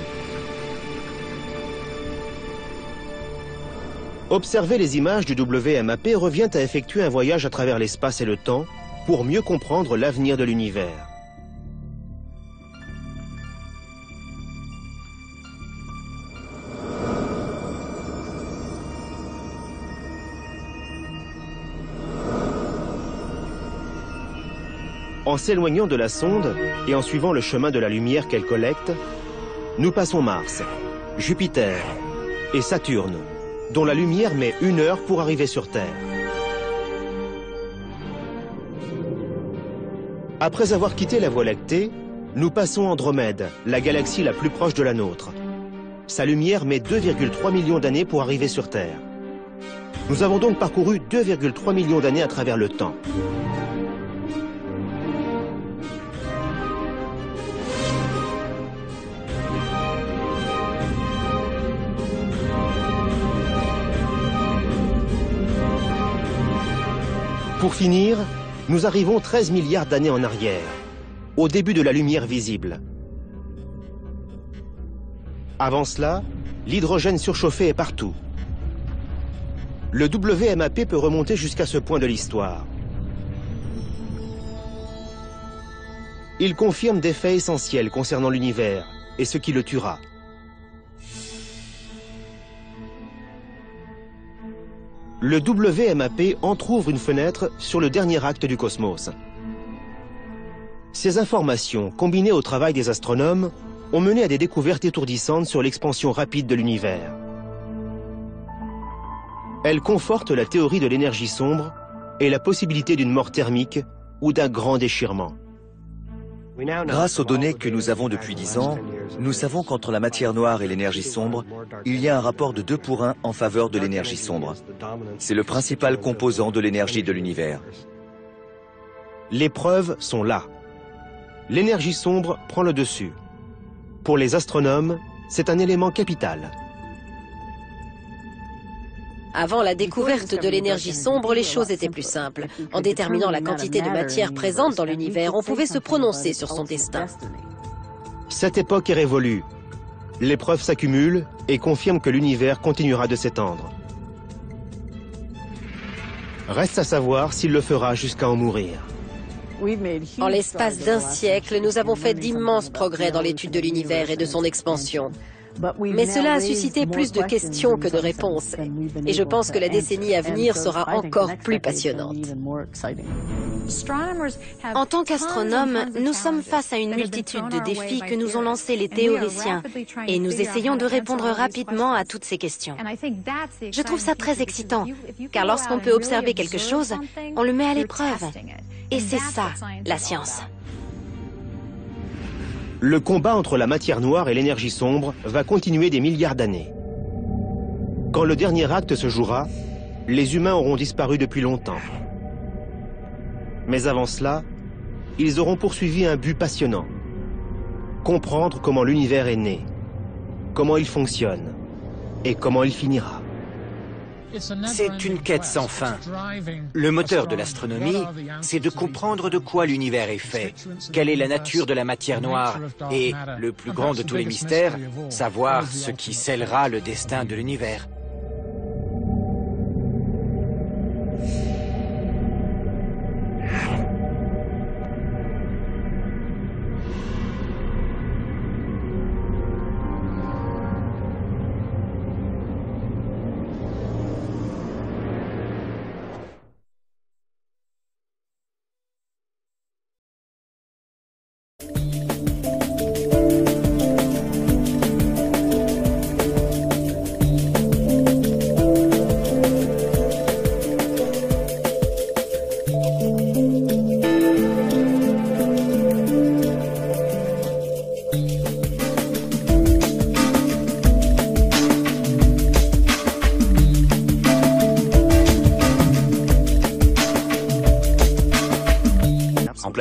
Observer les images du WMAP revient à effectuer un voyage à travers l'espace et le temps pour mieux comprendre l'avenir de l'univers. En s'éloignant de la sonde et en suivant le chemin de la lumière qu'elle collecte, nous passons Mars, Jupiter et Saturne, dont la lumière met 1 heure pour arriver sur Terre. Après avoir quitté la Voie lactée, nous passons Andromède, la galaxie la plus proche de la nôtre. Sa lumière met 2,3 millions d'années pour arriver sur Terre. Nous avons donc parcouru 2,3 millions d'années à travers le temps. Pour finir, nous arrivons 13 milliards d'années en arrière, au début de la lumière visible. Avant cela, l'hydrogène surchauffé est partout. Le WMAP peut remonter jusqu'à ce point de l'histoire. Il confirme des faits essentiels concernant l'univers et ce qui le tuera. Le WMAP entrouvre une fenêtre sur le dernier acte du cosmos. Ces informations, combinées au travail des astronomes, ont mené à des découvertes étourdissantes sur l'expansion rapide de l'univers. Elles confortent la théorie de l'énergie sombre et la possibilité d'une mort thermique ou d'un grand déchirement. Grâce aux données que nous avons depuis 10 ans, nous savons qu'entre la matière noire et l'énergie sombre, il y a un rapport de 2 pour 1 en faveur de l'énergie sombre. C'est le principal composant de l'énergie de l'univers. Les preuves sont là. L'énergie sombre prend le dessus. Pour les astronomes, c'est un élément capital. Avant la découverte de l'énergie sombre, les choses étaient plus simples. En déterminant la quantité de matière présente dans l'univers, on pouvait se prononcer sur son destin. Cette époque est révolue. Les preuves s'accumulent et confirment que l'univers continuera de s'étendre. Reste à savoir s'il le fera jusqu'à en mourir. En l'espace d'1 siècle, nous avons fait d'immenses progrès dans l'étude de l'univers et de son expansion. Mais cela a suscité plus de questions que de réponses. Et je pense que la décennie à venir sera encore plus passionnante. En tant qu'astronomes, nous sommes face à une multitude de défis que nous ont lancés les théoriciens et nous essayons de répondre rapidement à toutes ces questions. Je trouve ça très excitant, car lorsqu'on peut observer quelque chose, on le met à l'épreuve. Et c'est ça, la science. Le combat entre la matière noire et l'énergie sombre va continuer des milliards d'années. Quand le dernier acte se jouera, les humains auront disparu depuis longtemps. Mais avant cela, ils auront poursuivi un but passionnant. Comprendre comment l'univers est né, comment il fonctionne et comment il finira. C'est une quête sans fin. Le moteur de l'astronomie, c'est de comprendre de quoi l'univers est fait, quelle est la nature de la matière noire et, le plus grand de tous les mystères, savoir ce qui scellera le destin de l'univers.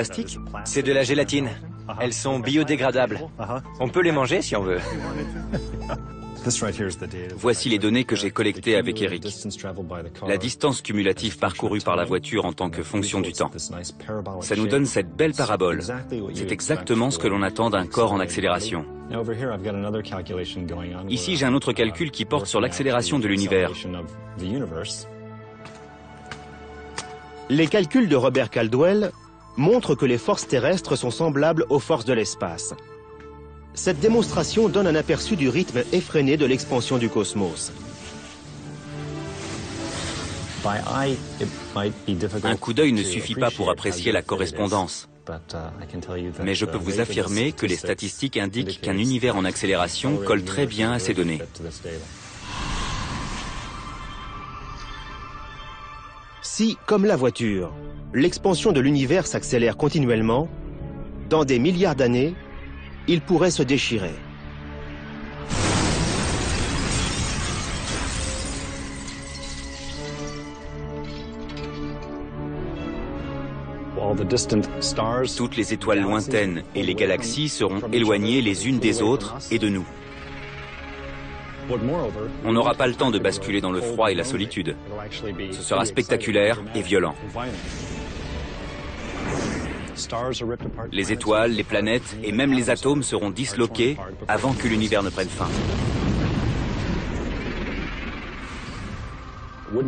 plastique? C'est de la gélatine. Elles sont biodégradables. On peut les manger si on veut. Voici les données que j'ai collectées avec Eric. La distance cumulative parcourue par la voiture en tant que fonction du temps. Ça nous donne cette belle parabole. C'est exactement ce que l'on attend d'un corps en accélération. Ici, j'ai un autre calcul qui porte sur l'accélération de l'univers. Les calculs de Robert Caldwell montrent que les forces terrestres sont semblables aux forces de l'espace. Cette démonstration donne un aperçu du rythme effréné de l'expansion du cosmos. Un coup d'œil ne suffit pas pour apprécier la correspondance. Mais je peux vous affirmer que les statistiques indiquent qu'un univers en accélération colle très bien à ces données. Si, comme la voiture, l'expansion de l'univers s'accélère continuellement, dans des milliards d'années, il pourrait se déchirer. Toutes les étoiles lointaines et les galaxies seront éloignées les unes des autres et de nous. On n'aura pas le temps de basculer dans le froid et la solitude. Ce sera spectaculaire et violent. Les étoiles, les planètes et même les atomes seront disloqués avant que l'univers ne prenne fin.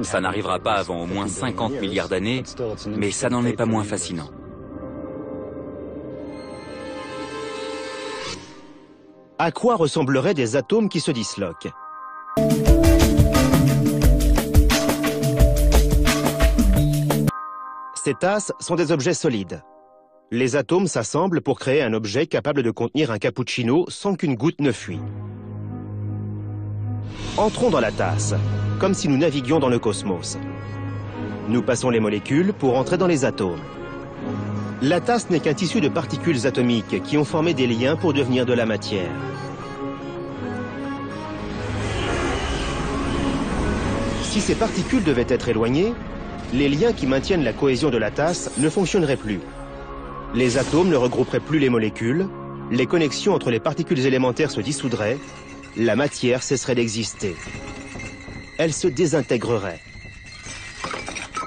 Ça n'arrivera pas avant au moins 50 milliards d'années, mais ça n'en est pas moins fascinant. À quoi ressembleraient des atomes qui se disloquent? Ces tasses sont des objets solides. Les atomes s'assemblent pour créer un objet capable de contenir un cappuccino sans qu'une goutte ne fuit. Entrons dans la tasse, comme si nous naviguions dans le cosmos. Nous passons les molécules pour entrer dans les atomes. La tasse n'est qu'un tissu de particules atomiques qui ont formé des liens pour devenir de la matière. Si ces particules devaient être éloignées, les liens qui maintiennent la cohésion de la tasse ne fonctionneraient plus. Les atomes ne regrouperaient plus les molécules, les connexions entre les particules élémentaires se dissoudraient, la matière cesserait d'exister. Elle se désintégrerait.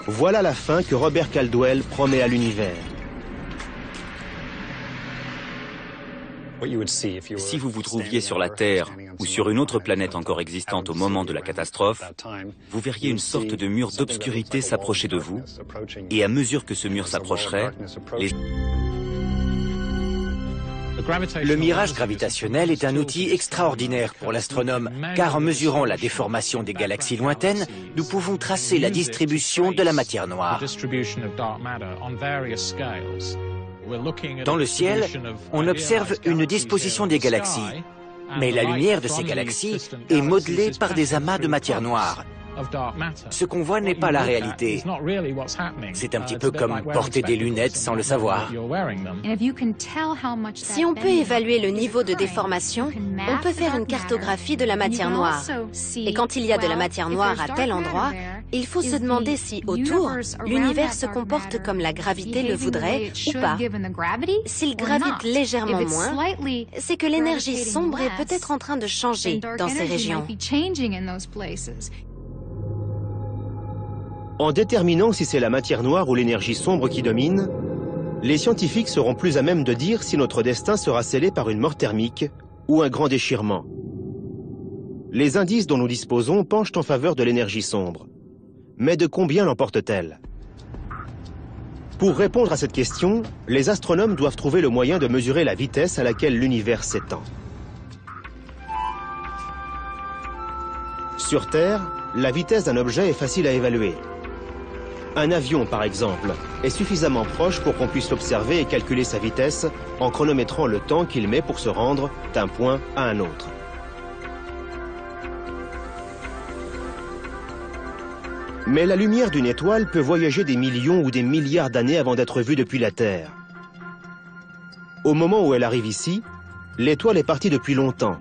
Voilà la fin que Robert Caldwell promet à l'univers. Si vous vous trouviez sur la Terre ou sur une autre planète encore existante au moment de la catastrophe, vous verriez une sorte de mur d'obscurité s'approcher de vous, et à mesure que ce mur s'approcherait, Le mirage gravitationnel est un outil extraordinaire pour l'astronome, car en mesurant la déformation des galaxies lointaines, nous pouvons tracer la distribution de la matière noire. Dans le ciel, on observe une disposition des galaxies, mais la lumière de ces galaxies est modelée par des amas de matière noire. Ce qu'on voit n'est pas la réalité. C'est un petit peu comme porter des lunettes sans le savoir. Si on peut évaluer le niveau de déformation, on peut faire une cartographie de la matière noire. Et quand il y a de la matière noire à tel endroit, il faut se demander si, autour, l'univers se comporte comme la gravité le voudrait ou pas. S'il gravite légèrement moins, c'est que l'énergie sombre est peut-être en train de changer dans ces régions. En déterminant si c'est la matière noire ou l'énergie sombre qui domine, les scientifiques seront plus à même de dire si notre destin sera scellé par une mort thermique ou un grand déchirement. Les indices dont nous disposons penchent en faveur de l'énergie sombre. Mais de combien l'emporte-t-elle? Pour répondre à cette question, les astronomes doivent trouver le moyen de mesurer la vitesse à laquelle l'univers s'étend. Sur Terre, la vitesse d'un objet est facile à évaluer. Un avion, par exemple, est suffisamment proche pour qu'on puisse l'observer et calculer sa vitesse en chronométrant le temps qu'il met pour se rendre d'un point à un autre. Mais la lumière d'une étoile peut voyager des millions ou des milliards d'années avant d'être vue depuis la Terre. Au moment où elle arrive ici, l'étoile est partie depuis longtemps,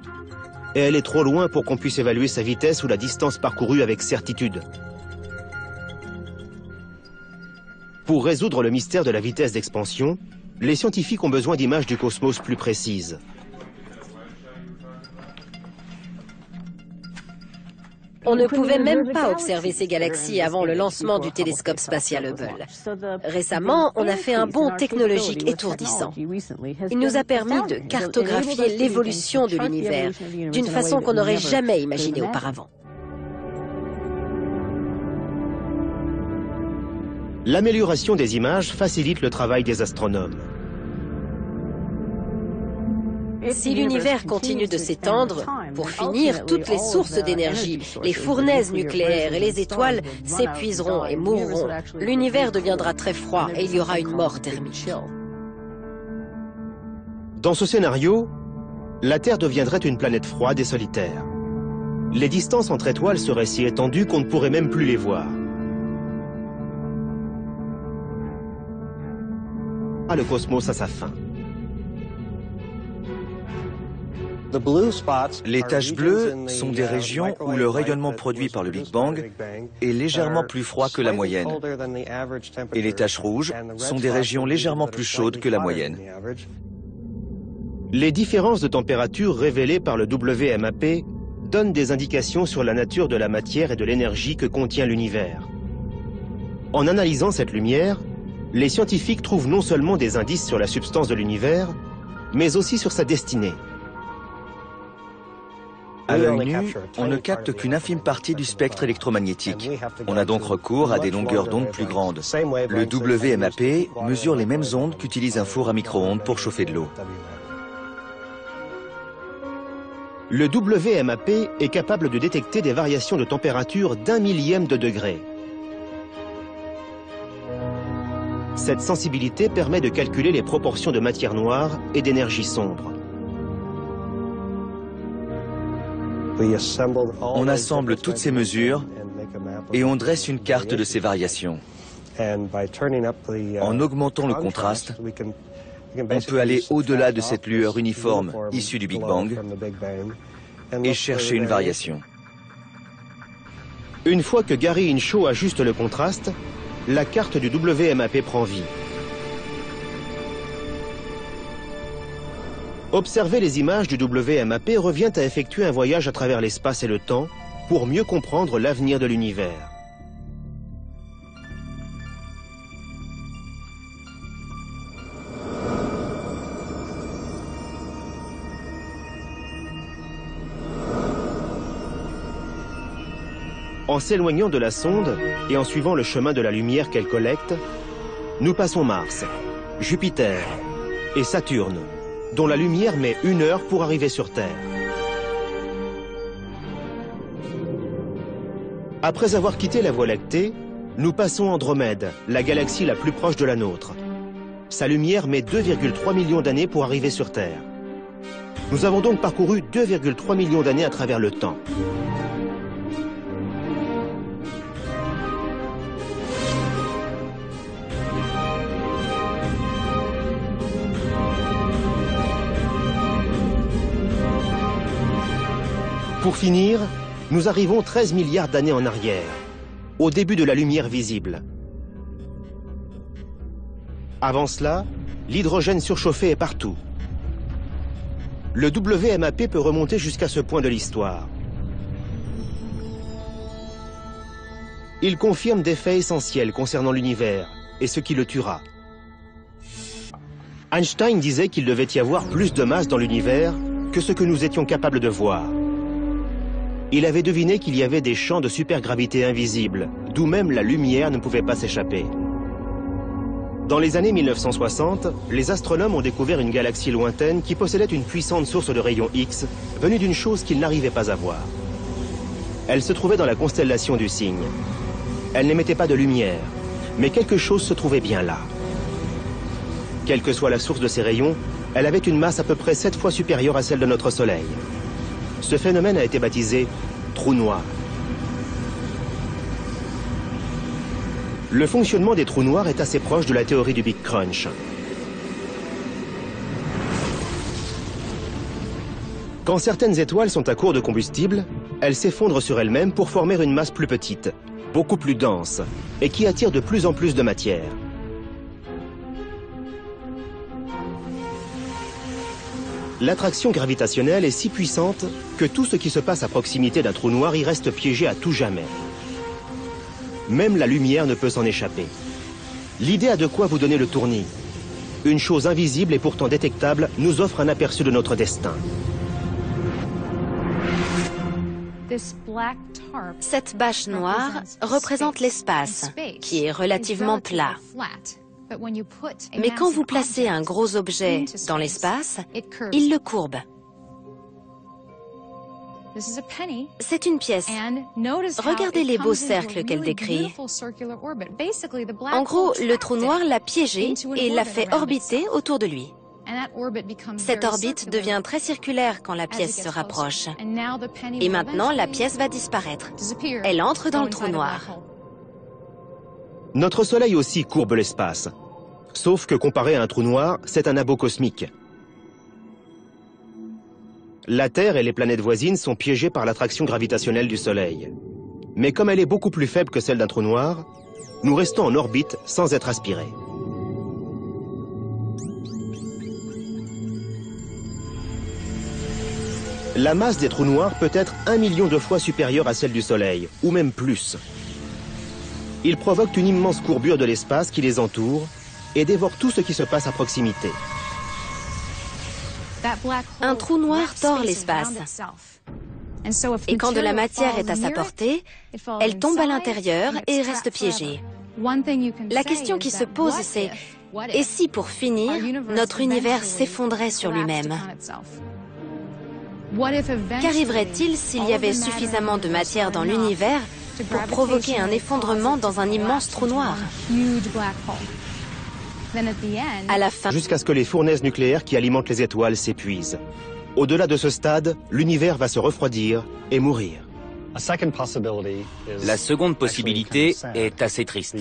et elle est trop loin pour qu'on puisse évaluer sa vitesse ou la distance parcourue avec certitude. Pour résoudre le mystère de la vitesse d'expansion, les scientifiques ont besoin d'images du cosmos plus précises. On ne pouvait même pas observer ces galaxies avant le lancement du télescope spatial Hubble. Récemment, on a fait un bond technologique étourdissant. Il nous a permis de cartographier l'évolution de l'univers d'une façon qu'on n'aurait jamais imaginée auparavant. L'amélioration des images facilite le travail des astronomes. Si l'univers continue de s'étendre, pour finir, toutes les sources d'énergie, les fournaises nucléaires et les étoiles s'épuiseront et mourront. L'univers deviendra très froid et il y aura une mort thermique. Dans ce scénario, la Terre deviendrait une planète froide et solitaire. Les distances entre étoiles seraient si étendues qu'on ne pourrait même plus les voir. Le cosmos à sa fin. Les taches bleues sont des régions où le rayonnement produit par le Big Bang est légèrement plus froid que la moyenne. Et les taches rouges sont des régions légèrement plus chaudes que la moyenne. Les différences de température révélées par le WMAP donnent des indications sur la nature de la matière et de l'énergie que contient l'univers. En analysant cette lumière, les scientifiques trouvent non seulement des indices sur la substance de l'univers, mais aussi sur sa destinée. À l'œil nu, on ne capte qu'une infime partie du spectre électromagnétique. On a donc recours à des longueurs d'onde plus grandes. Le WMAP mesure les mêmes ondes qu'utilise un four à micro-ondes pour chauffer de l'eau. Le WMAP est capable de détecter des variations de température d'1 millième de degré. Cette sensibilité permet de calculer les proportions de matière noire et d'énergie sombre. On assemble toutes ces mesures et on dresse une carte de ces variations. En augmentant le contraste, on peut aller au-delà de cette lueur uniforme issue du Big Bang et chercher une variation. Une fois que Gary Inshaw ajuste le contraste, la carte du WMAP prend vie. Observer les images du WMAP revient à effectuer un voyage à travers l'espace et le temps pour mieux comprendre l'avenir de l'univers. En s'éloignant de la sonde et en suivant le chemin de la lumière qu'elle collecte, nous passons Mars, Jupiter et Saturne, dont la lumière met 1 heure pour arriver sur Terre. Après avoir quitté la Voie lactée, nous passons Andromède, la galaxie la plus proche de la nôtre. Sa lumière met 2,3 millions d'années pour arriver sur Terre. Nous avons donc parcouru 2,3 millions d'années à travers le temps. Pour finir, nous arrivons 13 milliards d'années en arrière, au début de la lumière visible. Avant cela, l'hydrogène surchauffé est partout. Le WMAP peut remonter jusqu'à ce point de l'histoire. Il confirme des faits essentiels concernant l'univers et ce qui le tuera. Einstein disait qu'il devait y avoir plus de masse dans l'univers que ce que nous étions capables de voir. Il avait deviné qu'il y avait des champs de supergravité invisibles, d'où même la lumière ne pouvait pas s'échapper. Dans les années 1960, les astronomes ont découvert une galaxie lointaine qui possédait une puissante source de rayons X, venue d'une chose qu'ils n'arrivaient pas à voir. Elle se trouvait dans la constellation du Cygne. Elle n'émettait pas de lumière, mais quelque chose se trouvait bien là. Quelle que soit la source de ces rayons, elle avait une masse à peu près 7 fois supérieure à celle de notre Soleil. Ce phénomène a été baptisé trou noir. Le fonctionnement des trous noirs est assez proche de la théorie du Big Crunch. Quand certaines étoiles sont à court de combustible, elles s'effondrent sur elles-mêmes pour former une masse plus petite, beaucoup plus dense, et qui attire de plus en plus de matière. L'attraction gravitationnelle est si puissante que tout ce qui se passe à proximité d'un trou noir y reste piégé à tout jamais. Même la lumière ne peut s'en échapper. L'idée a de quoi vous donner le tournis. Une chose invisible et pourtant détectable nous offre un aperçu de notre destin. Cette bâche noire représente l'espace, qui est relativement plat. Mais quand vous placez un gros objet dans l'espace, il le courbe. C'est une pièce. Regardez les beaux cercles qu'elle décrit. En gros, le trou noir l'a piégé et l'a fait orbiter autour de lui. Cette orbite devient très circulaire quand la pièce se rapproche. Et maintenant, la pièce va disparaître. Elle entre dans le trou noir. Notre Soleil aussi courbe l'espace. Sauf que comparé à un trou noir, c'est un abo cosmique. La Terre et les planètes voisines sont piégées par l'attraction gravitationnelle du Soleil. Mais comme elle est beaucoup plus faible que celle d'un trou noir, nous restons en orbite sans être aspirés. La masse des trous noirs peut être 1 million de fois supérieure à celle du Soleil, ou même plus. Ils provoquent une immense courbure de l'espace qui les entoure et dévorent tout ce qui se passe à proximité. Un trou noir tord l'espace. Et quand de la matière est à sa portée, elle tombe à l'intérieur et reste piégée. La question qui se pose, c'est « et si, pour finir, notre univers s'effondrait sur lui-même » Qu'arriverait-il s'il y avait suffisamment de matière dans l'univers pour provoquer un effondrement dans un immense trou noir? À la fin, jusqu'à ce que les fournaises nucléaires qui alimentent les étoiles s'épuisent. Au-delà de ce stade, l'univers va se refroidir et mourir. La seconde possibilité est assez triste.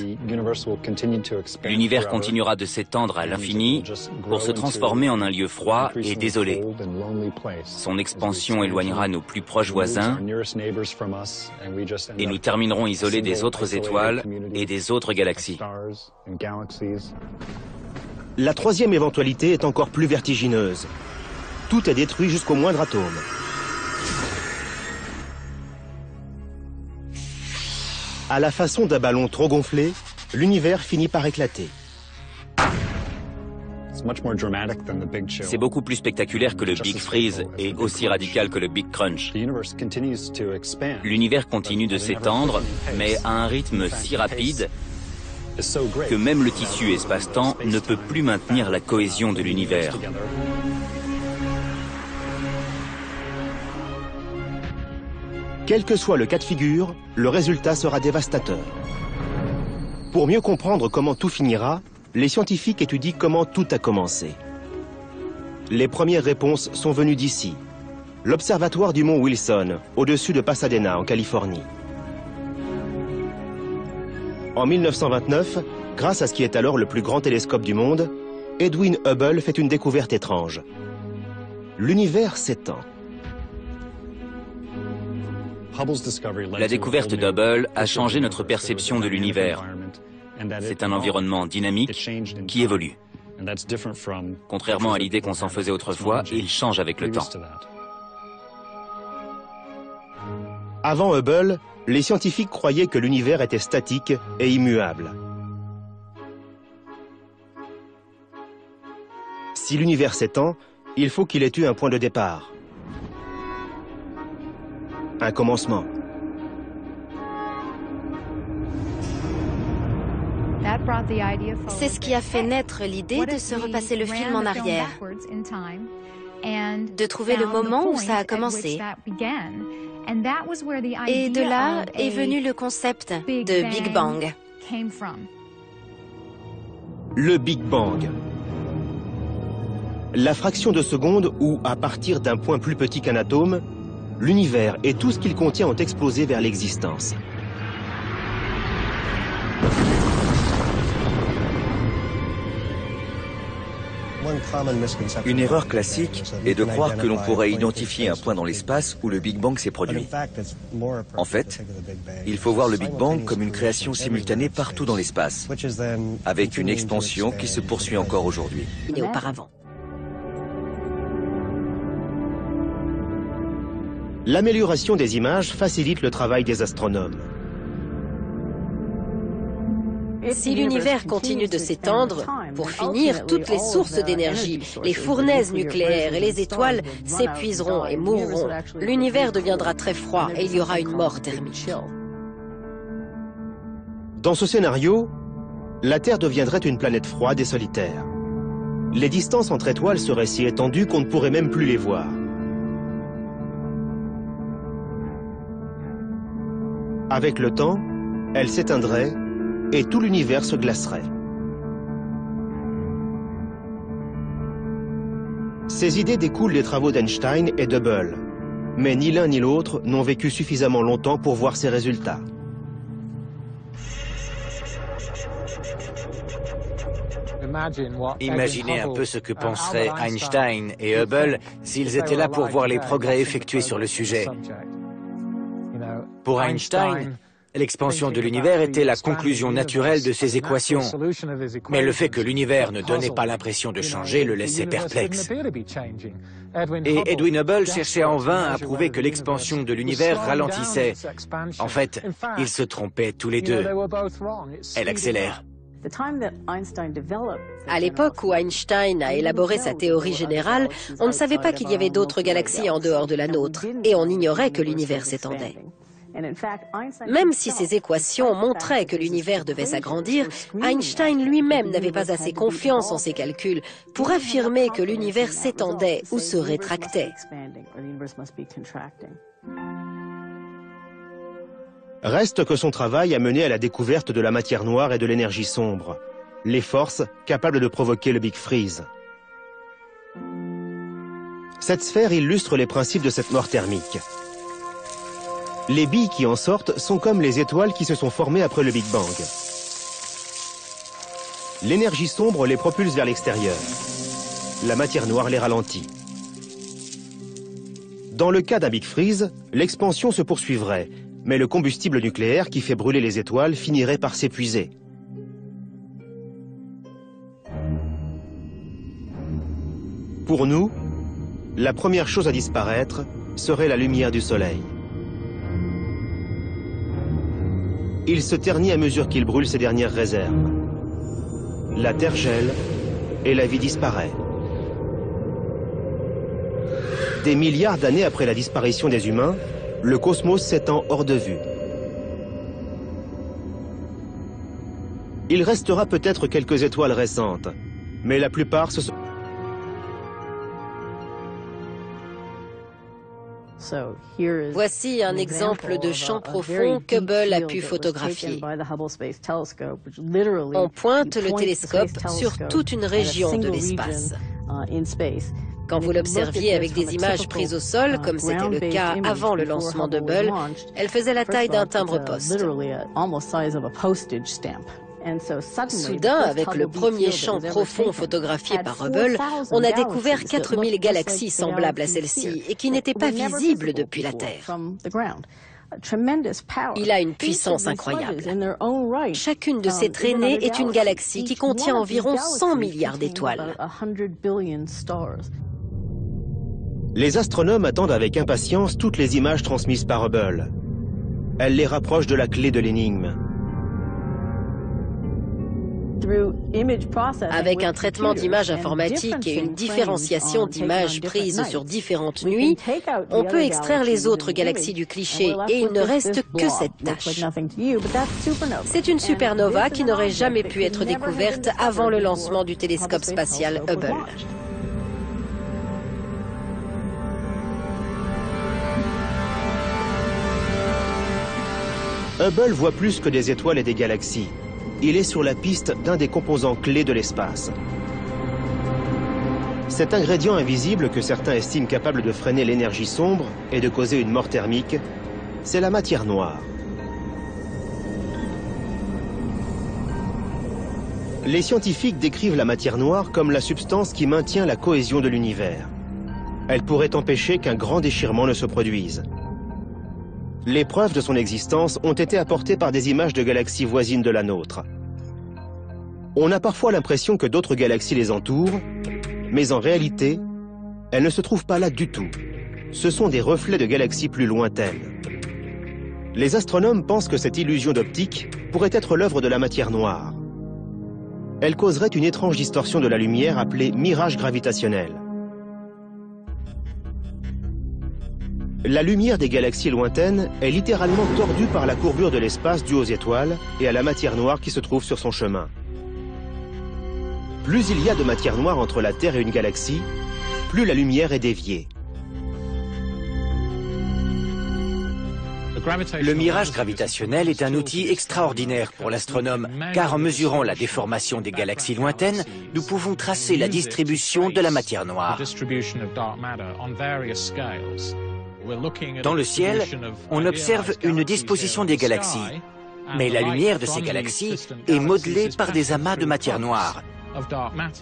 L'univers continuera de s'étendre à l'infini pour se transformer en un lieu froid et désolé. Son expansion éloignera nos plus proches voisins et nous terminerons isolés des autres étoiles et des autres galaxies. La troisième éventualité est encore plus vertigineuse. Tout est détruit jusqu'au moindre atome. À la façon d'un ballon trop gonflé, l'univers finit par éclater. C'est beaucoup plus spectaculaire que le Big Freeze et aussi radical que le Big Crunch. L'univers continue de s'étendre, mais à un rythme si rapide que même le tissu espace-temps ne peut plus maintenir la cohésion de l'univers. Quel que soit le cas de figure, le résultat sera dévastateur. Pour mieux comprendre comment tout finira, les scientifiques étudient comment tout a commencé. Les premières réponses sont venues d'ici, l'observatoire du mont Wilson, au-dessus de Pasadena, en Californie. En 1929, grâce à ce qui est alors le plus grand télescope du monde, Edwin Hubble fait une découverte étrange. L'univers s'étend. La découverte d'Hubble a changé notre perception de l'univers. C'est un environnement dynamique qui évolue. Contrairement à l'idée qu'on s'en faisait autrefois, il change avec le temps. Avant Hubble, les scientifiques croyaient que l'univers était statique et immuable. Si l'univers s'étend, il faut qu'il ait eu un point de départ. Un commencement. c'est ce qui a fait naître l'idée de se repasser le film en arrière, de trouver le moment où ça a commencé. Et de là est venu le concept de Big Bang. Le Big Bang. La fraction de seconde où, à partir d'un point plus petit qu'un atome, l'univers et tout ce qu'il contient ont explosé vers l'existence. Une erreur classique est de croire que l'on pourrait identifier un point dans l'espace où le Big Bang s'est produit. En fait, il faut voir le Big Bang comme une création simultanée partout dans l'espace, avec une expansion qui se poursuit encore aujourd'hui. Et auparavant. L'amélioration des images facilite le travail des astronomes. Si l'univers continue de s'étendre, pour finir, toutes les sources d'énergie, les fournaises nucléaires et les étoiles s'épuiseront et mourront. L'univers deviendra très froid et il y aura une mort thermique. Dans ce scénario, la Terre deviendrait une planète froide et solitaire. Les distances entre étoiles seraient si étendues qu'on ne pourrait même plus les voir. Avec le temps, elles s'éteindraient et tout l'univers se glacerait. Ces idées découlent des travaux d'Einstein et d'Hubble, mais ni l'un ni l'autre n'ont vécu suffisamment longtemps pour voir ces résultats. Imaginez un peu ce que penseraient Einstein et Hubble s'ils étaient là pour voir les progrès effectués sur le sujet. Pour Einstein, l'expansion de l'univers était la conclusion naturelle de ses équations. Mais le fait que l'univers ne donnait pas l'impression de changer le laissait perplexe. Et Edwin Hubble cherchait en vain à prouver que l'expansion de l'univers ralentissait. En fait, ils se trompaient tous les deux. Elle accélère. À l'époque où Einstein a élaboré sa théorie générale, on ne savait pas qu'il y avait d'autres galaxies en dehors de la nôtre, et on ignorait que l'univers s'étendait. Même si ces équations montraient que l'univers devait s'agrandir, Einstein lui-même n'avait pas assez confiance en ses calculs pour affirmer que l'univers s'étendait ou se rétractait. Reste que son travail a mené à la découverte de la matière noire et de l'énergie sombre, les forces capables de provoquer le Big Freeze. Cette sphère illustre les principes de cette mort thermique. Les billes qui en sortent sont comme les étoiles qui se sont formées après le Big Bang. L'énergie sombre les propulse vers l'extérieur. La matière noire les ralentit. Dans le cas d'un Big Freeze, l'expansion se poursuivrait, mais le combustible nucléaire qui fait brûler les étoiles finirait par s'épuiser. Pour nous, la première chose à disparaître serait la lumière du Soleil. Il se ternit à mesure qu'il brûle ses dernières réserves. La Terre gèle et la vie disparaît. Des milliards d'années après la disparition des humains, le cosmos s'étend hors de vue. Il restera peut-être quelques étoiles récentes, mais la plupart se sont... Voici un exemple de champ profond qu'Hubble a pu photographier. On pointe le télescope sur toute une région de l'espace. Quand vous l'observiez avec des images prises au sol, comme c'était le cas avant le lancement d'Hubble, elle faisait la taille d'un timbre-poste. Soudain, avec le premier champ profond photographié par Hubble, on a découvert 4000 galaxies semblables à celle-ci et qui n'étaient pas visibles depuis la Terre. Il a une puissance incroyable. Chacune de ces traînées est une galaxie qui contient environ 100 milliards d'étoiles. Les astronomes attendent avec impatience toutes les images transmises par Hubble. Elles les rapprochent de la clé de l'énigme. Avec un traitement d'images informatique et une différenciation d'images prises sur différentes nuits, on peut extraire les autres galaxies du cliché et il ne reste que cette tache. C'est une supernova qui n'aurait jamais pu être découverte avant le lancement du télescope spatial Hubble. Hubble voit plus que des étoiles et des galaxies. Il est sur la piste d'un des composants clés de l'espace. Cet ingrédient invisible que certains estiment capable de freiner l'énergie sombre et de causer une mort thermique, c'est la matière noire. Les scientifiques décrivent la matière noire comme la substance qui maintient la cohésion de l'univers. Elle pourrait empêcher qu'un grand déchirement ne se produise. Les preuves de son existence ont été apportées par des images de galaxies voisines de la nôtre. On a parfois l'impression que d'autres galaxies les entourent, mais en réalité, elles ne se trouvent pas là du tout. ce sont des reflets de galaxies plus lointaines. Les astronomes pensent que cette illusion d'optique pourrait être l'œuvre de la matière noire. Elle causerait une étrange distorsion de la lumière appelée mirage gravitationnel. La lumière des galaxies lointaines est littéralement tordue par la courbure de l'espace due aux étoiles et à la matière noire qui se trouve sur son chemin. Plus il y a de matière noire entre la Terre et une galaxie, plus la lumière est déviée. Le mirage gravitationnel est un outil extraordinaire pour l'astronome, car en mesurant la déformation des galaxies lointaines, nous pouvons tracer la distribution de la matière noire. Dans le ciel, on observe une disposition des galaxies, mais la lumière de ces galaxies est modelée par des amas de matière noire.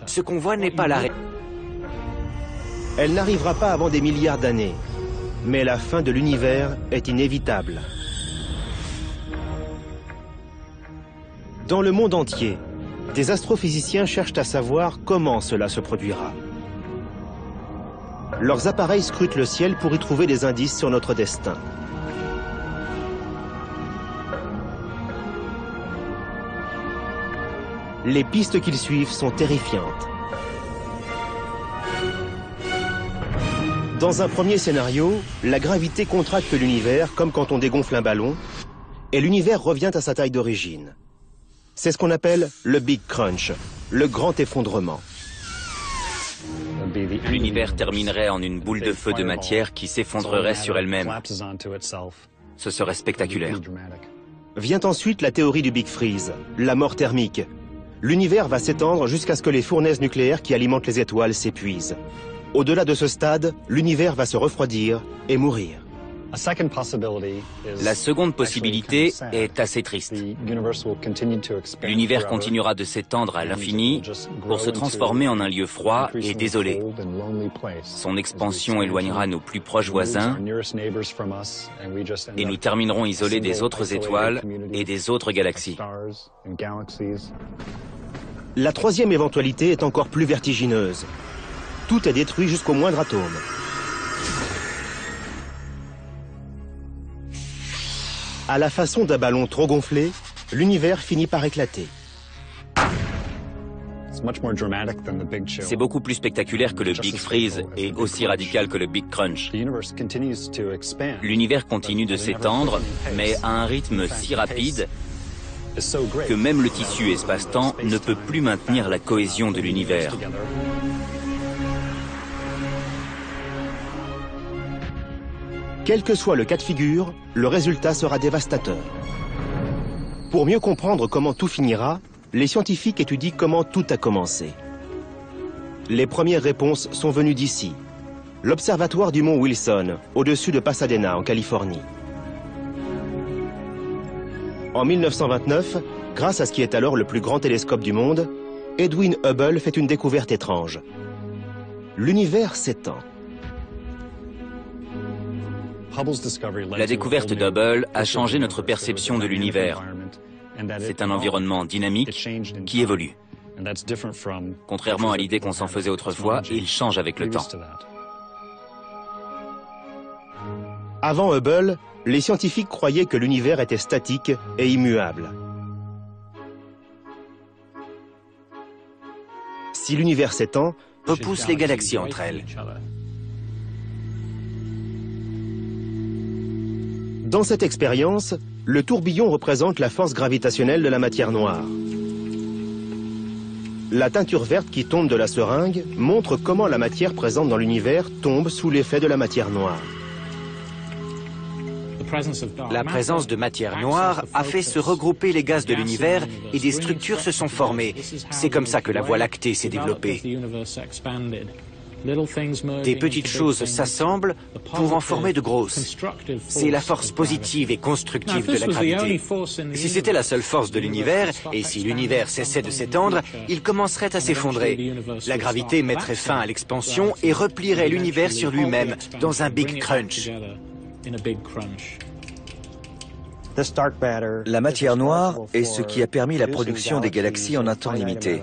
Ce qu'on voit n'est pas la réalité. Elle n'arrivera pas avant des milliards d'années, mais la fin de l'univers est inévitable. Dans le monde entier, des astrophysiciens cherchent à savoir comment cela se produira. Leurs appareils scrutent le ciel pour y trouver des indices sur notre destin. Les pistes qu'ils suivent sont terrifiantes. Dans un premier scénario, la gravité contracte l'univers comme quand on dégonfle un ballon, et l'univers revient à sa taille d'origine. C'est ce qu'on appelle le Big Crunch, le grand effondrement. L'univers terminerait en une boule de feu de matière qui s'effondrerait sur elle-même. Ce serait spectaculaire. Vient ensuite la théorie du Big Freeze, la mort thermique. L'univers va s'étendre jusqu'à ce que les fournaises nucléaires qui alimentent les étoiles s'épuisent. Au-delà de ce stade, l'univers va se refroidir et mourir. La seconde possibilité est assez triste. L'univers continuera de s'étendre à l'infini pour se transformer en un lieu froid et désolé. Son expansion éloignera nos plus proches voisins et nous terminerons isolés des autres étoiles et des autres galaxies. La troisième éventualité est encore plus vertigineuse. Tout est détruit jusqu'au moindre atome. À la façon d'un ballon trop gonflé, l'univers finit par éclater. C'est beaucoup plus spectaculaire que le Big Freeze et aussi radical que le Big Crunch. L'univers continue de s'étendre, mais à un rythme si rapide que même le tissu espace-temps ne peut plus maintenir la cohésion de l'univers. Quel que soit le cas de figure, le résultat sera dévastateur. Pour mieux comprendre comment tout finira, les scientifiques étudient comment tout a commencé. Les premières réponses sont venues d'ici, l'observatoire du mont Wilson, au-dessus de Pasadena, en Californie. En 1929, grâce à ce qui est alors le plus grand télescope du monde, Edwin Hubble fait une découverte étrange. L'univers s'étend. La découverte d'Hubble a changé notre perception de l'univers. C'est un environnement dynamique qui évolue. Contrairement à l'idée qu'on s'en faisait autrefois, il change avec le temps. Avant Hubble, les scientifiques croyaient que l'univers était statique et immuable. Si l'univers s'étend, repousse les galaxies entre elles. Dans cette expérience, le tourbillon représente la force gravitationnelle de la matière noire. La teinture verte qui tombe de la seringue montre comment la matière présente dans l'univers tombe sous l'effet de la matière noire. La présence de matière noire a fait se regrouper les gaz de l'univers et des structures se sont formées. C'est comme ça que la Voie lactée s'est développée. Des petites choses s'assemblent pour en former de grosses. C'est la force positive et constructive de la gravité. Si c'était la seule force de l'univers, et si l'univers cessait de s'étendre, il commencerait à s'effondrer. La gravité mettrait fin à l'expansion et replierait l'univers sur lui-même dans un Big Crunch. La matière noire est ce qui a permis la production des galaxies en un temps limité.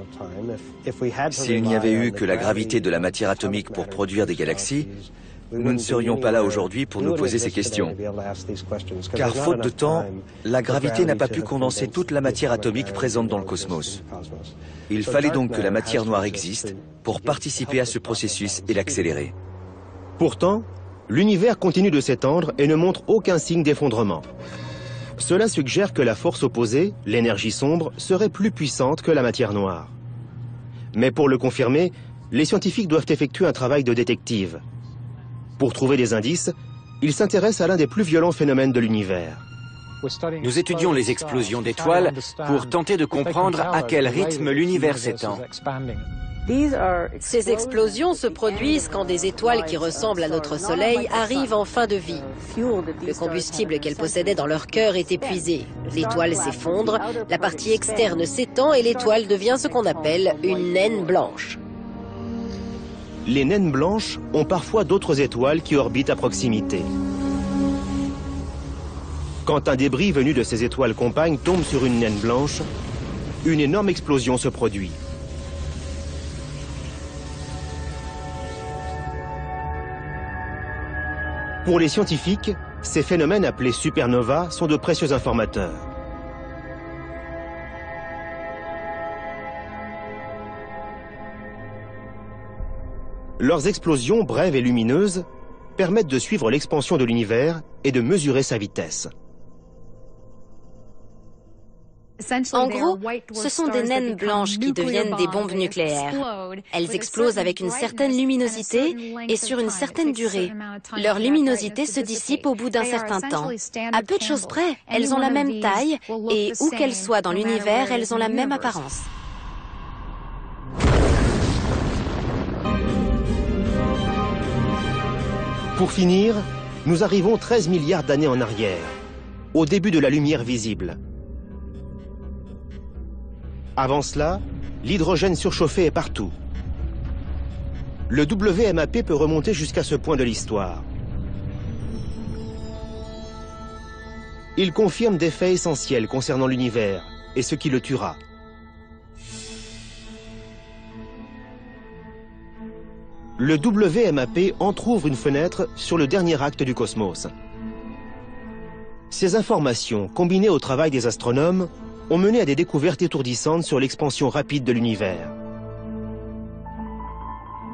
S'il n'y avait eu que la gravité de la matière atomique pour produire des galaxies, nous ne serions pas là aujourd'hui pour nous poser ces questions. Car faute de temps, la gravité n'a pas pu condenser toute la matière atomique présente dans le cosmos. Il fallait donc que la matière noire existe pour participer à ce processus et l'accélérer. Pourtant, l'univers continue de s'étendre et ne montre aucun signe d'effondrement. Cela suggère que la force opposée, l'énergie sombre, serait plus puissante que la matière noire. Mais pour le confirmer, les scientifiques doivent effectuer un travail de détective. Pour trouver des indices, ils s'intéressent à l'un des plus violents phénomènes de l'univers. Nous étudions les explosions d'étoiles pour tenter de comprendre à quel rythme l'univers s'étend. Ces explosions se produisent quand des étoiles qui ressemblent à notre Soleil arrivent en fin de vie. Le combustible qu'elles possédaient dans leur cœur est épuisé. L'étoile s'effondre, la partie externe s'étend et l'étoile devient ce qu'on appelle une naine blanche. Les naines blanches ont parfois d'autres étoiles qui orbitent à proximité. Quand un débris venu de ces étoiles compagnes tombe sur une naine blanche, une énorme explosion se produit. Pour les scientifiques, ces phénomènes appelés supernovas sont de précieux informateurs. Leurs explosions brèves et lumineuses permettent de suivre l'expansion de l'univers et de mesurer sa vitesse. En gros, ce sont des naines blanches qui deviennent des bombes nucléaires. Elles explosent avec une certaine luminosité et sur une certaine durée. Leur luminosité se dissipe au bout d'un certain temps. À peu de choses près, elles ont la même taille et où qu'elles soient dans l'univers, elles ont la même apparence. Pour finir, nous arrivons 13 milliards d'années en arrière, au début de la lumière visible. Avant cela, l'hydrogène surchauffé est partout. Le WMAP peut remonter jusqu'à ce point de l'histoire. Il confirme des faits essentiels concernant l'univers et ce qui le tuera. Le WMAP entrouvre une fenêtre sur le dernier acte du cosmos. Ces informations, combinées au travail des astronomes, ont mené à des découvertes étourdissantes sur l'expansion rapide de l'univers.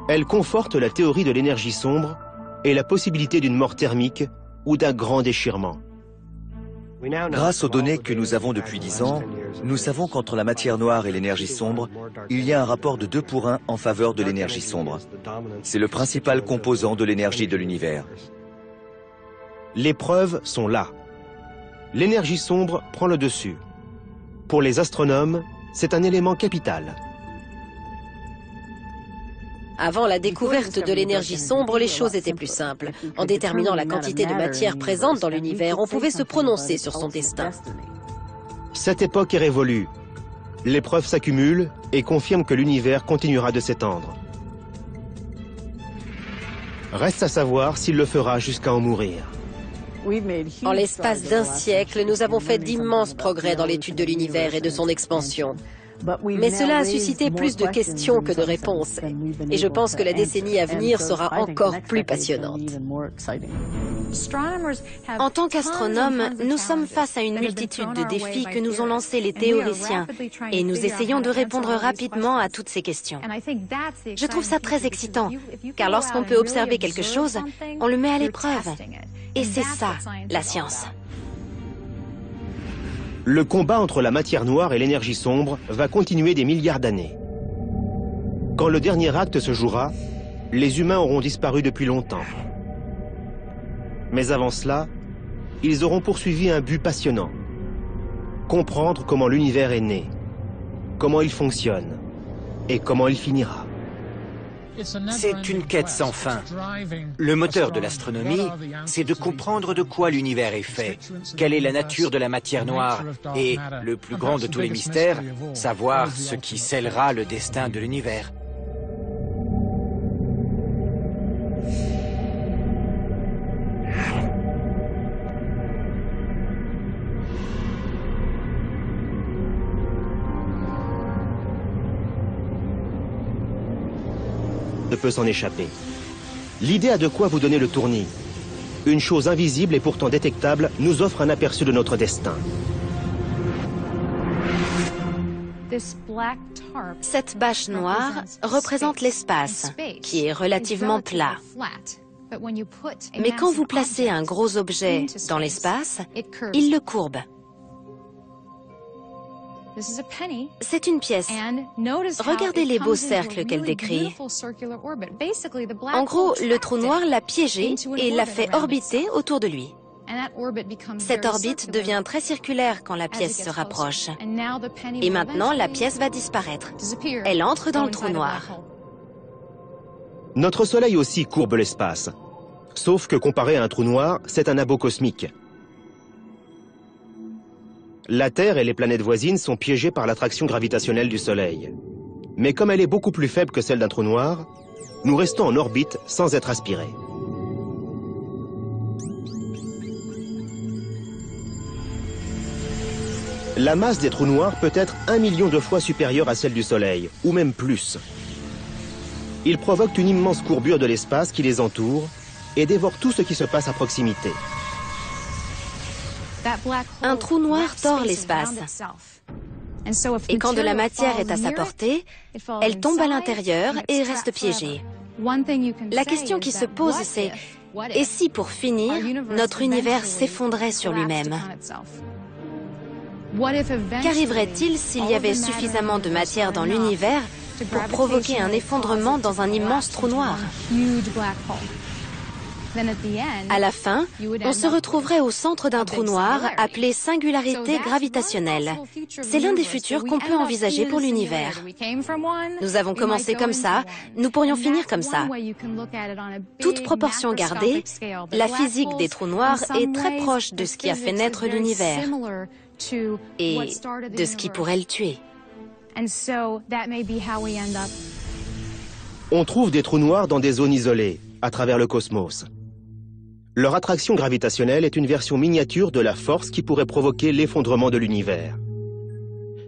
Elles confortent la théorie de l'énergie sombre et la possibilité d'une mort thermique ou d'un grand déchirement. Grâce aux données que nous avons depuis 10 ans, nous savons qu'entre la matière noire et l'énergie sombre, il y a un rapport de 2 pour 1 en faveur de l'énergie sombre. C'est le principal composant de l'énergie de l'univers. Les preuves sont là. L'énergie sombre prend le dessus. Pour les astronomes, c'est un élément capital. Avant la découverte de l'énergie sombre, les choses étaient plus simples. En déterminant la quantité de matière présente dans l'univers, on pouvait se prononcer sur son destin. Cette époque est révolue. Les preuves s'accumulent et confirment que l'univers continuera de s'étendre. Reste à savoir s'il le fera jusqu'à en mourir. En l'espace d'un siècle, nous avons fait d'immenses progrès dans l'étude de l'univers et de son expansion. Mais cela a suscité plus de questions que de réponses. Et je pense que la décennie à venir sera encore plus passionnante. En tant qu'astronomes, nous sommes face à une multitude de défis que nous ont lancés les théoriciens et nous essayons de répondre rapidement à toutes ces questions. Je trouve ça très excitant, car lorsqu'on peut observer quelque chose, on le met à l'épreuve. Et c'est ça, la science. Le combat entre la matière noire et l'énergie sombre va continuer des milliards d'années. Quand le dernier acte se jouera, les humains auront disparu depuis longtemps. Mais avant cela, ils auront poursuivi un but passionnant. Comprendre comment l'univers est né, comment il fonctionne et comment il finira. C'est une quête sans fin. Le moteur de l'astronomie, c'est de comprendre de quoi l'univers est fait, quelle est la nature de la matière noire et, le plus grand de tous les mystères, savoir ce qui scellera le destin de l'univers. Ne peut s'en échapper. L'idée a de quoi vous donner le tournis. Une chose invisible et pourtant détectable nous offre un aperçu de notre destin. Cette bâche noire représente l'espace, qui est relativement plat. Mais quand vous placez un gros objet dans l'espace, il le courbe. C'est une pièce. Regardez les beaux cercles qu'elle décrit. En gros, le trou noir l'a piégé et l'a fait orbiter autour de lui. Cette orbite devient très circulaire quand la pièce se rapproche. Et maintenant, la pièce va disparaître. Elle entre dans le trou noir. Notre Soleil aussi courbe l'espace. Sauf que comparé à un trou noir, c'est un abo cosmique. La Terre et les planètes voisines sont piégées par l'attraction gravitationnelle du Soleil. Mais comme elle est beaucoup plus faible que celle d'un trou noir, nous restons en orbite sans être aspirés. La masse des trous noirs peut être 1 million de fois supérieure à celle du Soleil, ou même plus. Ils provoquent une immense courbure de l'espace qui les entoure et dévorent tout ce qui se passe à proximité. Un trou noir tord l'espace. Et quand de la matière est à sa portée, elle tombe à l'intérieur et reste piégée. La question qui se pose, c'est « et si, pour finir, notre univers s'effondrait sur lui-même » Qu'arriverait-il s'il y avait suffisamment de matière dans l'univers pour provoquer un effondrement dans un immense trou noir? À la fin, on se retrouverait au centre d'un trou noir appelé singularité gravitationnelle. C'est l'un des futurs qu'on peut envisager pour l'univers. Nous avons commencé comme ça, nous pourrions finir comme ça. Toute proportion gardée, la physique des trous noirs est très proche de ce qui a fait naître l'univers et de ce qui pourrait le tuer. On trouve des trous noirs dans des zones isolées, à travers le cosmos. Leur attraction gravitationnelle est une version miniature de la force qui pourrait provoquer l'effondrement de l'univers.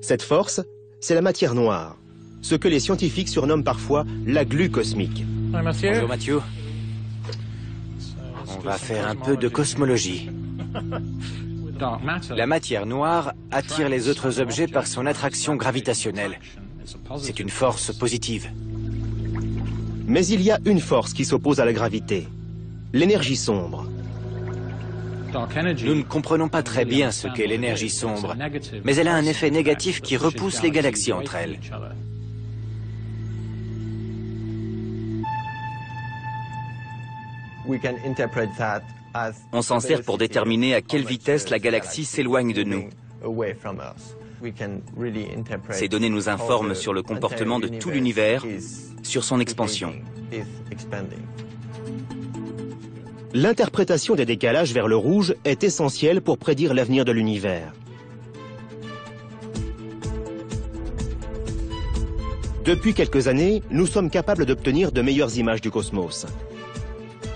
Cette force, c'est la matière noire, ce que les scientifiques surnomment parfois la glu cosmique. Bonjour Mathieu. On va faire un peu de cosmologie. La matière noire attire les autres objets par son attraction gravitationnelle. C'est une force positive. Mais il y a une force qui s'oppose à la gravité. L'énergie sombre. Nous ne comprenons pas très bien ce qu'est l'énergie sombre, mais elle a un effet négatif qui repousse les galaxies entre elles. On s'en sert pour déterminer à quelle vitesse la galaxie s'éloigne de nous. Ces données nous informent sur le comportement de tout l'univers, sur son expansion. L'interprétation des décalages vers le rouge est essentielle pour prédire l'avenir de l'univers. Depuis quelques années, nous sommes capables d'obtenir de meilleures images du cosmos.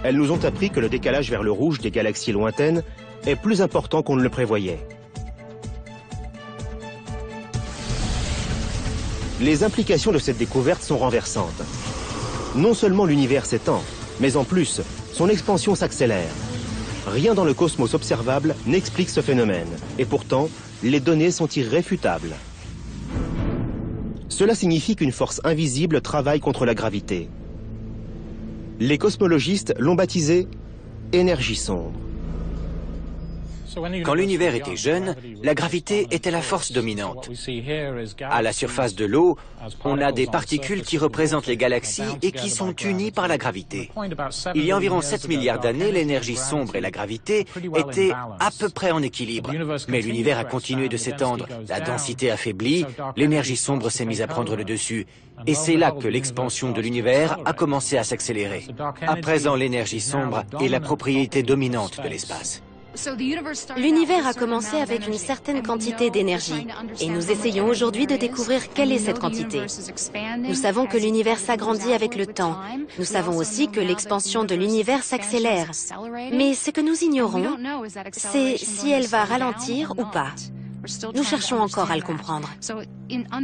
Elles nous ont appris que le décalage vers le rouge des galaxies lointaines est plus important qu'on ne le prévoyait. Les implications de cette découverte sont renversantes. Non seulement l'univers s'étend, mais en plus, son expansion s'accélère. Rien dans le cosmos observable n'explique ce phénomène, et pourtant, les données sont irréfutables. Cela signifie qu'une force invisible travaille contre la gravité. Les cosmologistes l'ont baptisé « énergie sombre ». Quand l'univers était jeune, la gravité était la force dominante. À la surface de l'eau, on a des particules qui représentent les galaxies et qui sont unies par la gravité. Il y a environ 7 milliards d'années, l'énergie sombre et la gravité étaient à peu près en équilibre. Mais l'univers a continué de s'étendre, la densité affaiblie, l'énergie sombre s'est mise à prendre le dessus. Et c'est là que l'expansion de l'univers a commencé à s'accélérer. À présent, l'énergie sombre est la propriété dominante de l'espace. L'univers a commencé avec une certaine quantité d'énergie, et nous essayons aujourd'hui de découvrir quelle est cette quantité. Nous savons que l'univers s'agrandit avec le temps. Nous savons aussi que l'expansion de l'univers s'accélère. Mais ce que nous ignorons, c'est si elle va ralentir ou pas. Nous cherchons encore à le comprendre.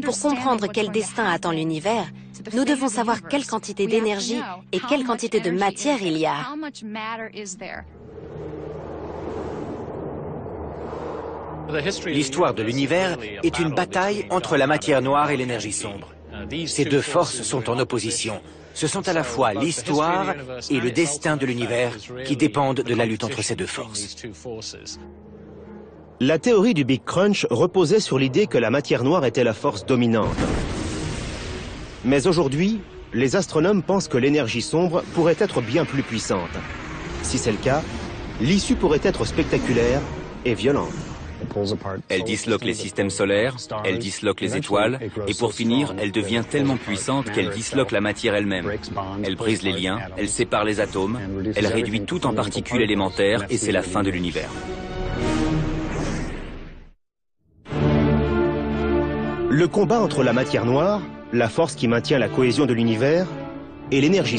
Pour comprendre quel destin attend l'univers, Nous devons savoir quelle quantité d'énergie et quelle quantité de matière il y a. L'histoire de l'univers est une bataille entre la matière noire et l'énergie sombre. Ces deux forces sont en opposition. Ce sont à la fois l'histoire et le destin de l'univers qui dépendent de la lutte entre ces deux forces. La théorie du Big Crunch reposait sur l'idée que la matière noire était la force dominante. Mais aujourd'hui, les astronomes pensent que l'énergie sombre pourrait être bien plus puissante. Si c'est le cas, l'issue pourrait être spectaculaire et violente. Elle disloque les systèmes solaires, elle disloque les étoiles, et pour finir, elle devient tellement puissante qu'elle disloque la matière elle-même. Elle brise les liens, elle sépare les atomes, elle réduit tout en particules élémentaires, et c'est la fin de l'univers. Le combat entre la matière noire, la force qui maintient la cohésion de l'univers, et l'énergie